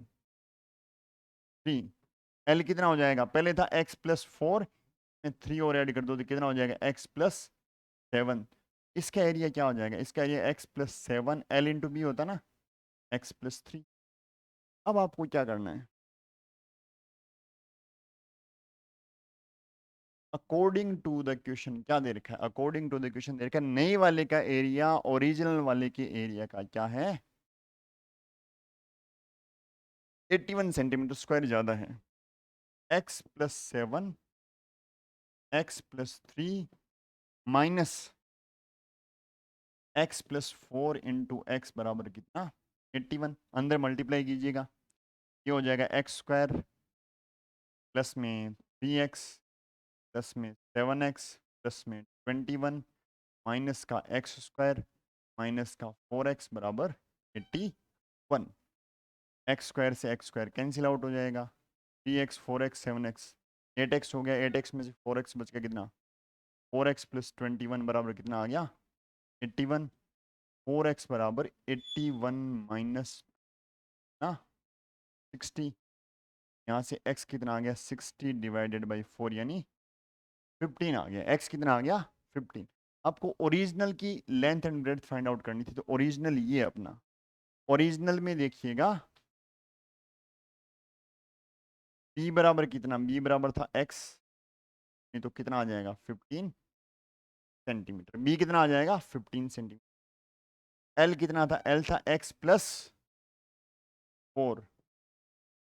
3, एल कितना हो जाएगा, पहले था एक्स प्लस 4 में 3 और ऐड कर दो तो कितना हो जाएगा एक्स प्लस 7। इसका एरिया क्या हो जाएगा, इसका area x plus 7 L into B होता ना एक्स प्लस 3। अब आपको क्या करना है, अकॉर्डिंग टू द क्वेश्चन क्या दे रखा है, अकॉर्डिंग टू द क्वेश्चन दे रखा है नए वाले का एरिया ओरिजिनल वाले के एरिया का क्या है 81 सेंटीमीटर स्क्वायर ज़्यादा है। X plus 7 x plus 3 minus x plus 4 into x बराबर कितना 81, अंदर मल्टीप्लाई कीजिएगा, ये हो जाएगा एक्स स्क्वायर प्लस में 3x प्लस में 7x प्लस में 21 माइनस का एक्स स्क्वायर माइनस का 4x बराबर 81। एक्स स्क्वायर से एक्स स्क्वायर कैंसिल आउट हो जाएगा, 3x 4x 7x 8x हो गया, 8x में से 4x बच गया कितना, 4x प्लस 21 बराबर कितना आ गया 81। 4x बराबर 81 माइनस ना 60, यहाँ से x कितना आ गया 60 डिवाइडेड बाई 4 यानी 15 आ गया। x कितना आ गया 15। आपको ओरिजिनल की length and breadth find out करनी थी, तो ओरिजिनल ये अपना, ओरिजिनल में देखिएगा b बराबर कितना, b बराबर था x, नहीं तो कितना आ जाएगा 15 सेंटीमीटर। b कितना आ जाएगा 15 सेंटीमीटर। l कितना था, l था x प्लस 4,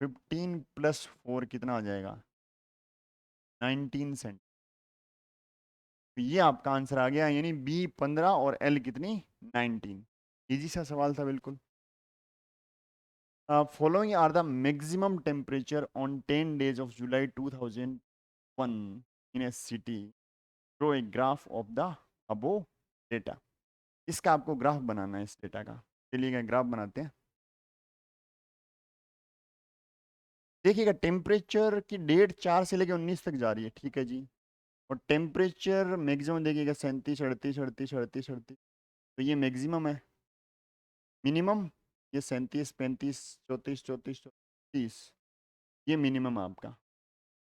15 प्लस 4 कितना आ जाएगा 19 सेंटीमीटर। तो ये आपका आंसर आ गया, यानी बी 15 और एल कितनी 19। इजी सा सवाल था बिल्कुल। Following are the maximum temperature on 10 days of July 2001 in a city, draw a graph of the above data. इसका आपको ग्राफ बनाना है इस डेटा का। चलिए ग्राफ बनाते हैं। देखिएगा टेम्परेचर की डेट 4 से लेकर 19 तक जा रही है, ठीक है जी। और टेम्परेचर मैक्सिमम देखिएगा 37 38 38 38 38, तो ये मैक्सिमम है। मिनिमम ये 37 35 34 34 34, ये मिनिमम आपका।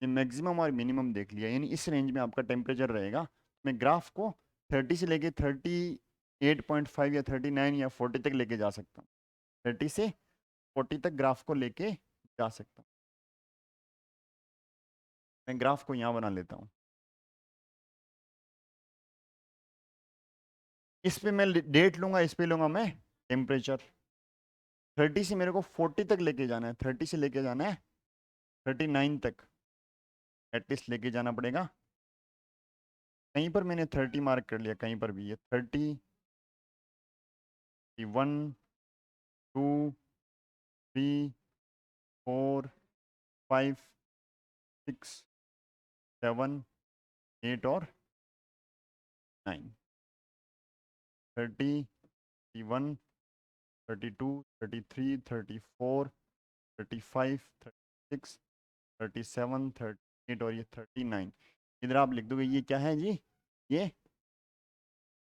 ये मैक्सिमम और मिनिमम देख लिया, यानी इस रेंज में आपका टेम्परेचर रहेगा। मैं ग्राफ को 30 से लेके 38.5 या 39 या 40 तक लेके जा सकता हूँ। 30 से 40 तक ग्राफ को लेके जा सकता हूँ। मैं ग्राफ को यहाँ बना लेता हूँ। इस पे मैं डेट लूँगा, इस पे लूँगा मैं टेम्परेचर। 30 से मेरे को 40 तक लेके जाना है, 30 से लेके जाना है 39 तक एटलीस्ट लेके जाना पड़ेगा। कहीं पर मैंने 30 मार्क कर लिया, कहीं पर भी ये 30 1 2 3 4 5 6 7 8 और 9, 30 31 32 33 34 35 36 37 38 और ये 39। इधर आप लिख दोगे ये क्या है जी, ये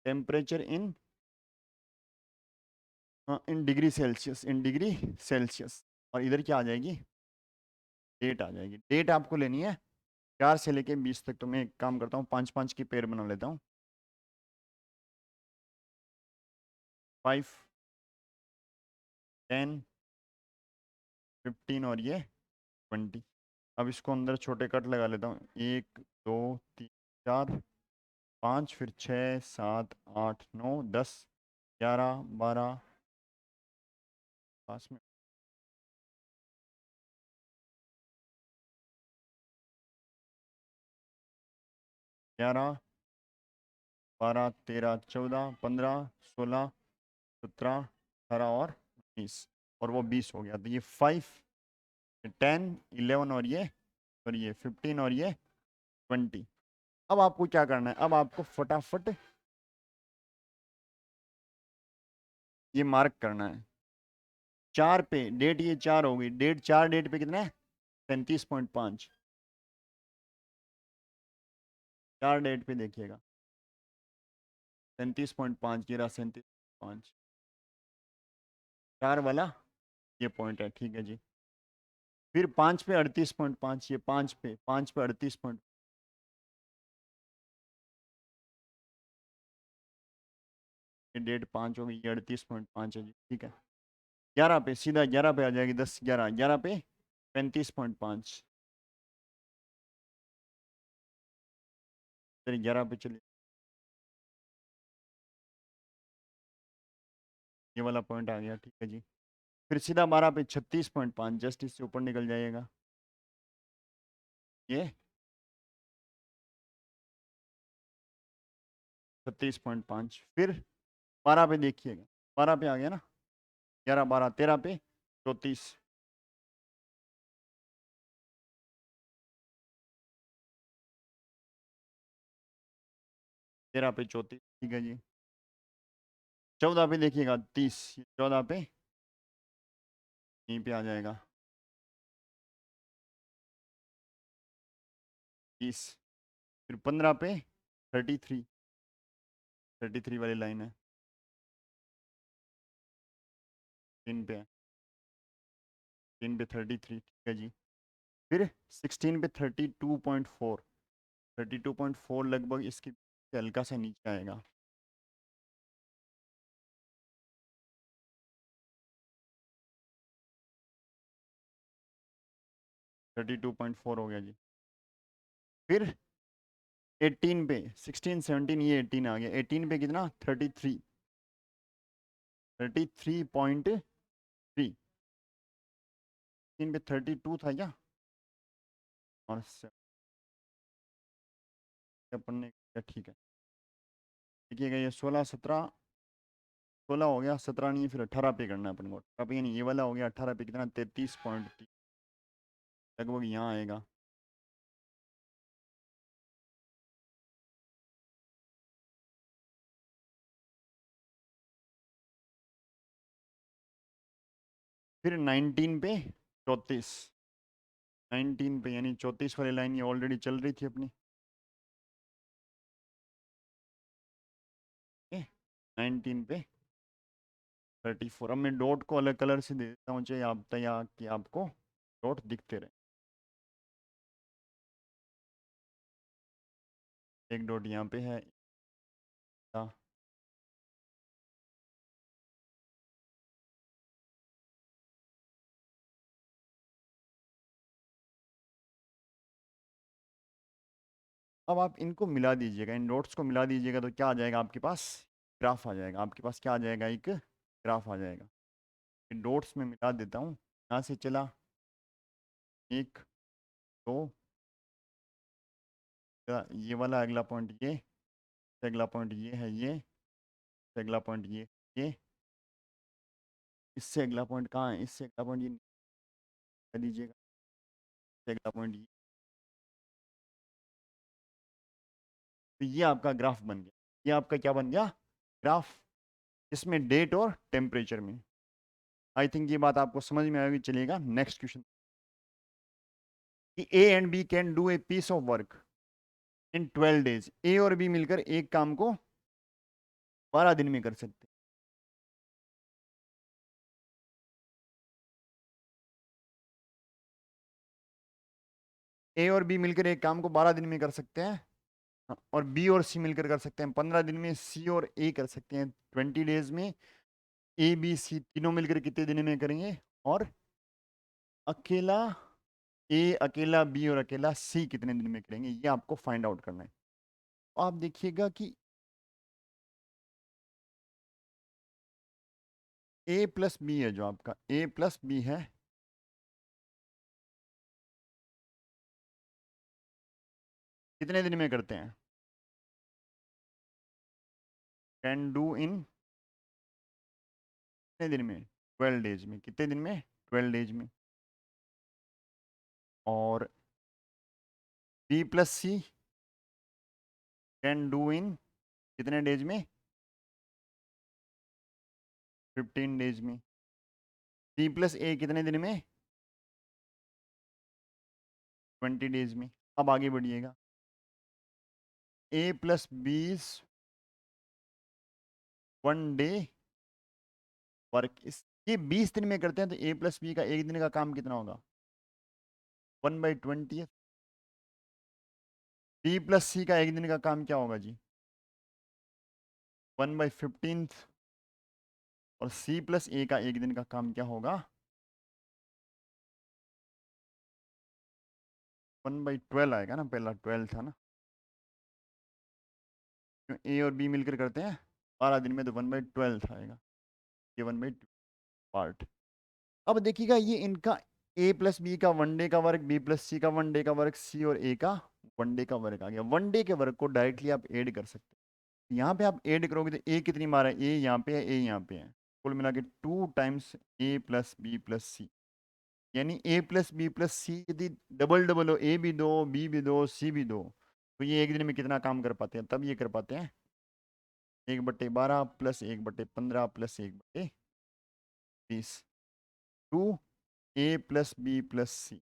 temperature in in degree Celsius, in degree Celsius. और इधर क्या आ जाएगी, डेट आ जाएगी। डेट आपको लेनी है 4 से लेके 20 तक। तो मैं एक काम करता हूँ, 5 5 की पेयर बना लेता हूँ। 5 10 15 और ये 20। अब इसको अंदर छोटे कट लगा लेता हूँ, 1 2 3 4 5, फिर 6 7 8 9 10 11 12 पास में 11 12 13 14 15 16 17 18 और 19, और वो 20 हो गया। तो ये 5 10 11 और ये 15 और ये 20। अब आपको क्या करना है, अब आपको फटाफट ये मार्क करना है। 4 पे डेट, ये 4 होगी डेट, 4 डेट पे कितना है 37.5। 4 डेट पे देखिएगा 37.5, ये रहा 37.5, 4 वाला ये पॉइंट है, ठीक है जी। फिर 5 पे 38.5, ये 5 पे 38 पॉइंट, ये डेट 5 होगी, ये 38.5 है जी, ठीक है। 11 पे सीधा 11 पे आ जाएगी, 10 11 11 पे 35.5, फिर 11 पे चलिए, ये वाला पॉइंट आ गया, ठीक है जी। फिर सीधा 12 पे 36.5, जस्ट इससे ऊपर निकल जाइएगा, ये 36.5। फिर 12 पे देखिएगा, 12 पे आ गया ना, 11 12 13 पे 34, 13 पे 34, ठीक है जी। 14 पे देखिएगा 30, 14 पे यहीं पे आ जाएगा 30। फिर 15 पे 33, 33 वाली लाइन है, 3 पे है, 3 पे 33, ठीक है जी। फिर 16 पे 32.4, 32.4 लगभग इसके हल्का सा नीचे आएगा। 32.4 हो गया जी। फिर 18 पे 16 17 ये 18 आ गया, 18 पे कितना 33, 33.3, 3 पे 32 था क्या, और अपन ने किया, ठीक है। देखिएगा ये 16 17, 16 हो गया, 17 नहीं है, फिर 18 पे करना है अपन को, 18 पे नहीं, ये वाला हो गया 18 पे कितना 33.3, लगभग यहाँ आएगा। फिर 19 पे 34, 19 पे यानी 34 वाली लाइन ये ऑलरेडी चल रही थी अपनी, 19 पे 34। अब मैं डॉट को अलग कलर से दे देता हूँ, चाहिए आप तैयार कि आपको डॉट दिखते रहे। एक डॉट यहाँ पे है, हाँ। अब आप इनको मिला दीजिएगा, इन डॉट्स को मिला दीजिएगा तो क्या आ जाएगा आपके पास, ग्राफ आ जाएगा आपके पास, क्या आ जाएगा, एक ग्राफ आ जाएगा। इन डॉट्स में मिला देता हूँ, यहाँ से चला 1 2, ये वाला अगला पॉइंट ये, अगला पॉइंट ये है, ये अगला पॉइंट ये, इससे अगला पॉइंट कहाँ है, इससे अगला पॉइंट ये कर दीजिएगा, इससे अगला पॉइंट ये। तो ये आपका ग्राफ बन गया, ये आपका क्या बन गया, ग्राफ, इसमें डेट और टेम्परेचर में। आई थिंक ये बात आपको समझ में आएगी। चलिएगा नेक्स्ट क्वेश्चन, कि a and b can do a piece of work in 12 days, a और बी मिलकर एक काम को 12 दिन में कर सकते हैं। ए और बी मिलकर एक काम को 12 दिन में कर सकते हैं, हाँ, और बी और सी मिलकर कर सकते हैं 15 दिन में, सी और ए कर सकते हैं 20 डेज में। ए बी सी तीनों मिलकर कितने दिन में करेंगे, और अकेला ए, अकेला बी और अकेला सी कितने दिन में करेंगे, ये आपको फाइंड आउट करना है। तो आप देखिएगा कि ए प्लस बी है, जो आपका ए प्लस बी है, कितने दिन में करते हैं, कैन डू इन कितने दिन में, 12 डेज में, कितने दिन में, 12 डेज में। और B plus C can do in कितने डेज में, 15 डेज में। सी प्लस ए कितने दिन में, 20 डेज में। अब आगे बढ़िएगा, ए प्लस बीस 1 डे वर्क, इस ये 20 दिन में करते हैं, तो ए प्लस बी का एक दिन का काम कितना होगा, 1/20। बी प्लस सी का एक दिन का काम क्या होगा जी, 1/15। और सी प्लस ए का एक दिन का काम क्या होगा, 1/12 आएगा ना, पहला 12 था ना, ए और बी मिलकर करते हैं 12 दिन में, तो 1/12 आएगा, ये 1/2 पार्ट। अब देखिएगा ये इनका ए प्लस बी का 1 डे का वर्क, बी प्लस सी का 1 डे का वर्क, सी और ए का 1 डे का वर्क आ गया। 1 डे के वर्क को डायरेक्टली आप ऐड कर सकते हैं, यहाँ पे आप ऐड करोगे तो ए कितनी बार है, ए यहाँ पे है, ए यहाँ पे है, कुल मिला के 2 टाइम्स ए प्लस बी प्लस सी, यानी ए प्लस बी प्लस सी यदि डबल डबल हो, ए भी दो बी भी दो सी भी दो, तो ये एक दिन में कितना काम कर पाते हैं, तब ये कर पाते हैं 1/12 plus 1/15 plus 1/20, 2 a + b + c।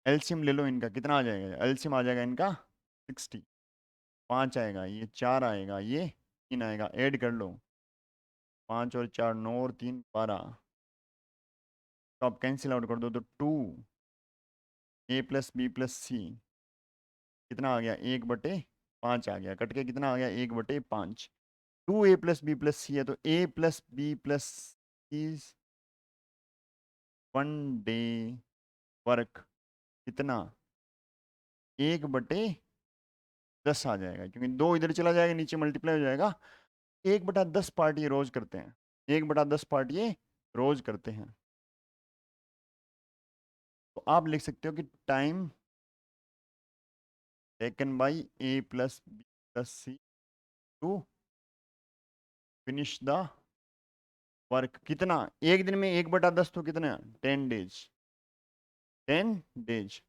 LCM ले लो इनका, कितना आ जाएगा, एलसीएम आ जाएगा इनका 60, 5 आएगा, ये 4 आएगा, ये 3 आएगा, ऐड कर लो, 5 और 4 9 और 3 12, तो आप कैंसिल आउट कर दो, तो 2 a + b + c कितना आ गया, 1/5 आ गया, कट के कितना आ गया, 1/5। 2 a + b + c है, तो a + b + c 1 day work कितना, 1/10 आ जाएगा, क्योंकि 2 इधर चला जाएगा, नीचे मल्टीप्लाई हो जाएगा। 1/10 पार्ट ये रोज करते हैं, 1/10 पार्ट ये रोज करते हैं। तो आप लिख सकते हो कि time taken by a + b + c to finish the work, कितना, एक दिन में 1/10 तो कितना, 10 डेज, 10 डेज।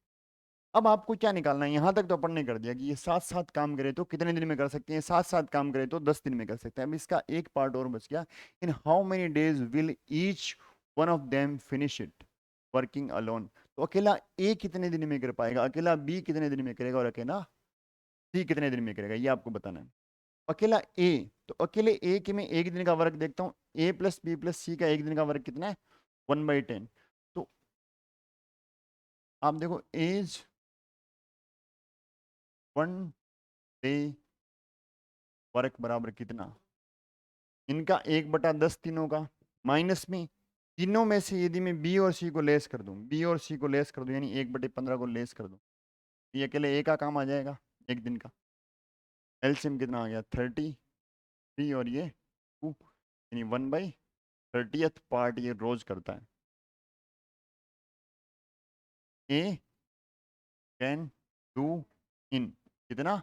अब आपको क्या निकालना है, यहां तक तो अपन ने कर दिया कि ये साथ साथ काम करे तो कितने दिन में कर सकते हैं, साथ साथ काम करे तो 10 दिन में कर सकते हैं। अब इसका एक पार्ट और बच गया, in how many days will each one of them finish it working alone. तो अकेला ए कितने दिन में कर पाएगा, अकेला बी कितने दिन में करेगा, और अकेला सी कितने दिन में करेगा, ये आपको बताना है। अकेला ए, तो अकेले ए के मैं एक दिन का वर्क देखता हूँ, a + b + c का एक दिन का वर्क कितना है, 1/10। तो आप देखो एज 1 डे वर्क बराबर कितना, इनका 1/10 तीनों का, माइनस में तीनों में से यदि मैं बी और सी को लेस कर दूं, बी और सी को लेस कर दूं, यानी 1/15 को लेस कर दूं, ये अकेले ए का काम आ जाएगा एक दिन का। एलसीएम कितना आ गया, 33, और ये 2, यानी 1/30 पार्ट ये रोज करता है। ए कैन डू इन कितना,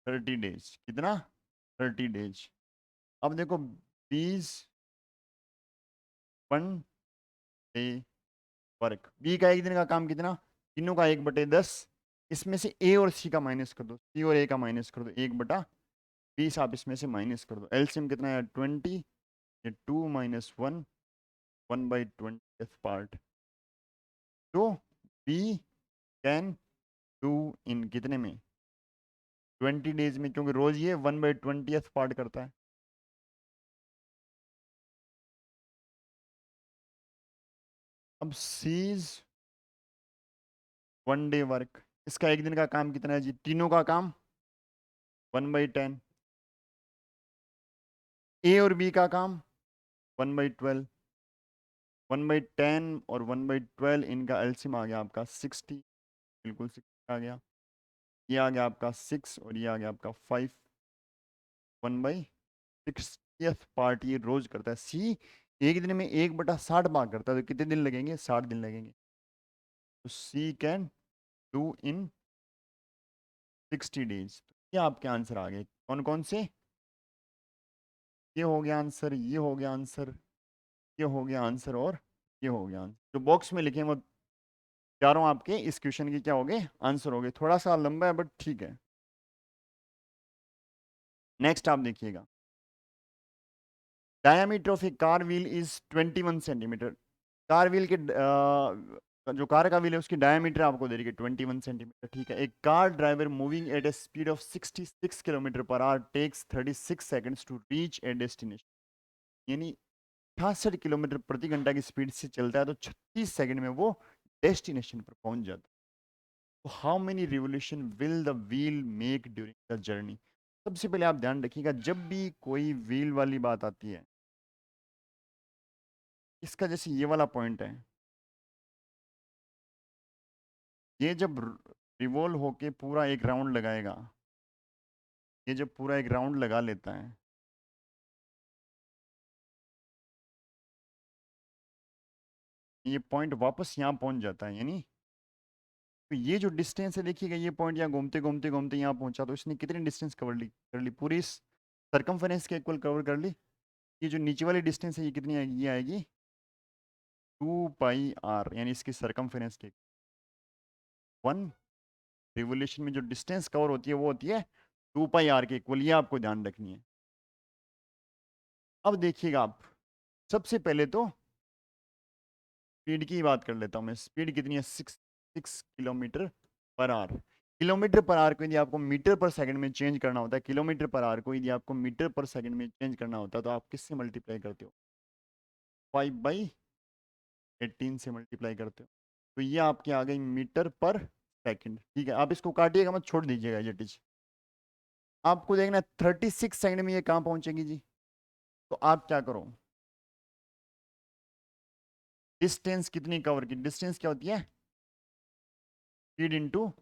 30 डेज, कितना, 30 डेज। अब देखो 20 1 डे वर्क, बी का एक दिन का काम कितना, तीनों का 1/10, इसमें से ए और सी का माइनस कर दो, सी और ए का माइनस कर दो, 1/20 आप इसमें से माइनस कर दो, एलसीएम कितना है 20, ये 2 - 1, 1/20 पार्ट। तो बी कैन डू इन कितने में, 20 डेज में, क्योंकि रोज ये 1/20 पार्ट करता है। अब सीज 1 डे वर्क, इसका एक दिन का काम कितना है जी, तीनों का काम 1/10, ए और बी का काम 1/12, 1/10 और 1/12 इनका एलसीएम आ गया आपका 60, बिल्कुल 60 आ गया, ये आ गया आपका 6 और ये आ गया आपका 5, 1/60 पार्ट ये रोज करता है। सी एक दिन में 1/60 भाग करता है, तो कितने दिन लगेंगे, 60 दिन लगेंगे। तो सी कैन डू इन 60 डेज। ये आपके आंसर आ गए, कौन कौन से, ये हो गया आंसर, ये हो गया आंसर, ये हो गया आंसर, और ये हो गया आंसर। जो बॉक्स में लिखे हैं वो चारों आपके इस क्वेश्चन के क्या हो गए, आंसर हो गए। थोड़ा सा लंबा है बट ठीक है। नेक्स्ट आप देखिएगा, diameter of A car wheel is 21 centimetre. Car wheel के जो कार का व्हील है उसकी डायमीटर आपको दे रही है 21 सेंटीमीटर, ठीक है। एक car driver moving at a speed of 66 kilometre per hour takes 36 seconds to reach a destination, यानी 68 किलोमीटर प्रति घंटा की स्पीड से चलता है तो 36 सेकंड में वो डेस्टिनेशन पर पहुंच जाता है। तो how many revolution will the wheel make during the journey. सबसे पहले आप ध्यान रखिएगा, जब भी कोई व्हील वाली बात आती है, इसका जैसे ये वाला पॉइंट है, ये जब रिवॉल्व होके पूरा एक राउंड लगाएगा, ये जब पूरा एक राउंड लगा लेता है, ये पॉइंट वापस यहाँ पहुंच जाता है, यानी तो ये जो डिस्टेंस है देखिएगा, ये पॉइंट यहाँ घूमते घूमते घूमते यहाँ पहुंचा, तो इसने कितनी डिस्टेंस कर ली पूरी सरकमफेरेंस के इक्वल कवर कर ली। ये जो नीचे वाली डिस्टेंस है ये कितनी आएगी, ये आएगी 2πr, यानी इसकी सरकमफेरेंस के। 1 रिवोल्यूशन में जो डिस्टेंस कवर होती है वो होती है 2πr के इक्वल, ये आपको ध्यान रखनी है। अब देखिएगा आप, सबसे पहले तो स्पीड की बात कर लेता हूँ मैं। स्पीड कितनी है? 6 kilometre per our. Kilometre per our को यदि आपको मीटर पर सेकंड में चेंज करना होता है, किलोमीटर पर आवर को यदि आपको मीटर पर सेकंड में चेंज करना होता है, तो आप किससे मल्टीप्लाई करते हो? 5/18 से मल्टीप्लाई करते हो, तो ये आपकी आ गई मीटर पर सेकंड। ठीक है, आप इसको काटिएगा मत, छोड़ दीजिएगा ये टीच। आपको देखना है 36 सेकंड में ये कहाँ पहुंचेगी जी। तो आप क्या करो, डिस्टेंस कितनी कवर की, डिस्टेंस क्या होती है? Speed into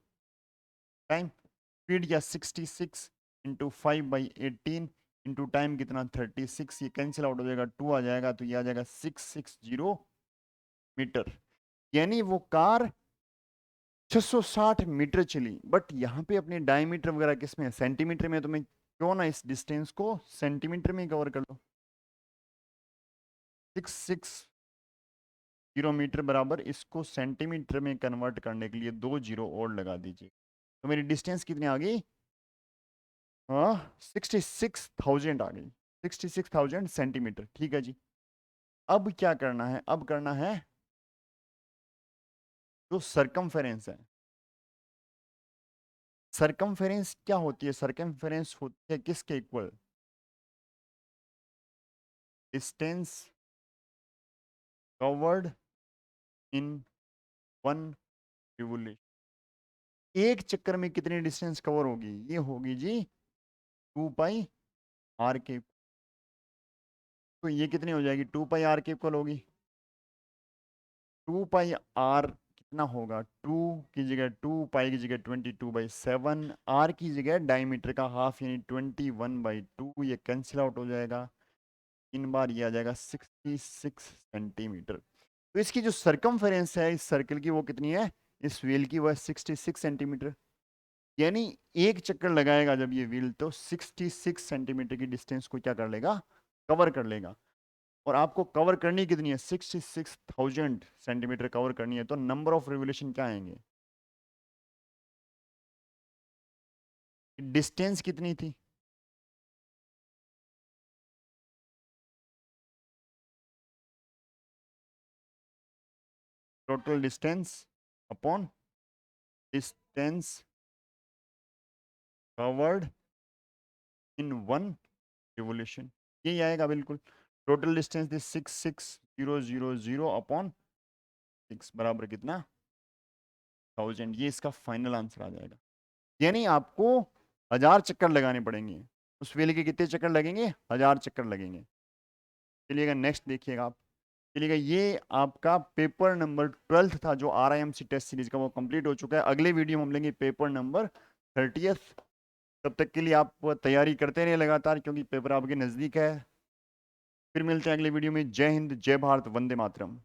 time. स्पीड क्या? 66 इंटू 5/18 इंटू टाइम कितना? 36। ये कैंसिल आउट हो जाएगा, 2 आ जाएगा, तो ये आ जाएगा 660 मीटर। यानी वो कार 660 मीटर चली। बट यहाँ पे अपने डायमीटर वगैरह किस में है? सेंटीमीटर में। तो मैं क्यों ना इस डिस्टेंस को सेंटीमीटर में कवर कर लो। 660 मीटर बराबर, इसको सेंटीमीटर में कन्वर्ट करने के लिए 2 जीरो और लगा दीजिए, तो मेरी डिस्टेंस कितनी आ गई? हाँ, 66,000 आ गई। 66,000 सेंटीमीटर। ठीक है जी। अब क्या करना है? अब करना है जो सरकमफेरेंस है। सरकमफेरेंस क्या होती है? सरकमफेरेंस होती है किसके equal? Distance covered in 1 revolution. एक चक्कर में कितनी डिस्टेंस कवर होगी? ये होगी जी 2πr के। तो ये कितनी हो जाएगी? 2πr के इक्वल होगी। 2πr कितना होगा? 2 की जगह 2, की जगह 22/7, r की जगह डायमीटर का हाफ यानी 21/2। ये कैंसिल आउट हो जाएगा, इन बार ये आ जाएगा 66 सेंटीमीटर। तो इसकी जो सरकमफेरेंस है इस सर्कल की वो कितनी है? इस व्हील की वो है 66 सेंटीमीटर। यानी एक चक्कर लगाएगा जब ये व्हील, तो 66 सेंटीमीटर की डिस्टेंस को क्या कर लेगा? कवर कर लेगा। और आपको कवर करनी कितनी है? 66,000 सेंटीमीटर कवर करनी है, तो नंबर ऑफ रिवोल्यूशन क्या आएंगे? डिस्टेंस कितनी थी? Total distance upon distance covered in 1 revolution, यही आएगा बिल्कुल। टोटल डिस्टेंस थी 66,000 अपॉन 6 बराबर कितना? 1000। ये इसका फाइनल आंसर आ जाएगा। यानी आपको 1000 चक्कर लगाने पड़ेंगे। उस व्हील के कितने चक्कर लगेंगे? 1000 चक्कर लगेंगे। चलिएगा नेक्स्ट देखिएगा आप। चलिएगा, ये आपका पेपर नंबर 12 था जो RIMC टेस्ट सीरीज का, वो कंप्लीट हो चुका है। अगले वीडियो में हम लेंगे पेपर नंबर 30th। तब तक के लिए आप तैयारी करते रहिए लगातार, क्योंकि पेपर आपके नज़दीक है। फिर मिलते हैं अगले वीडियो में। जय हिंद, जय भारत, वंदे मातरम।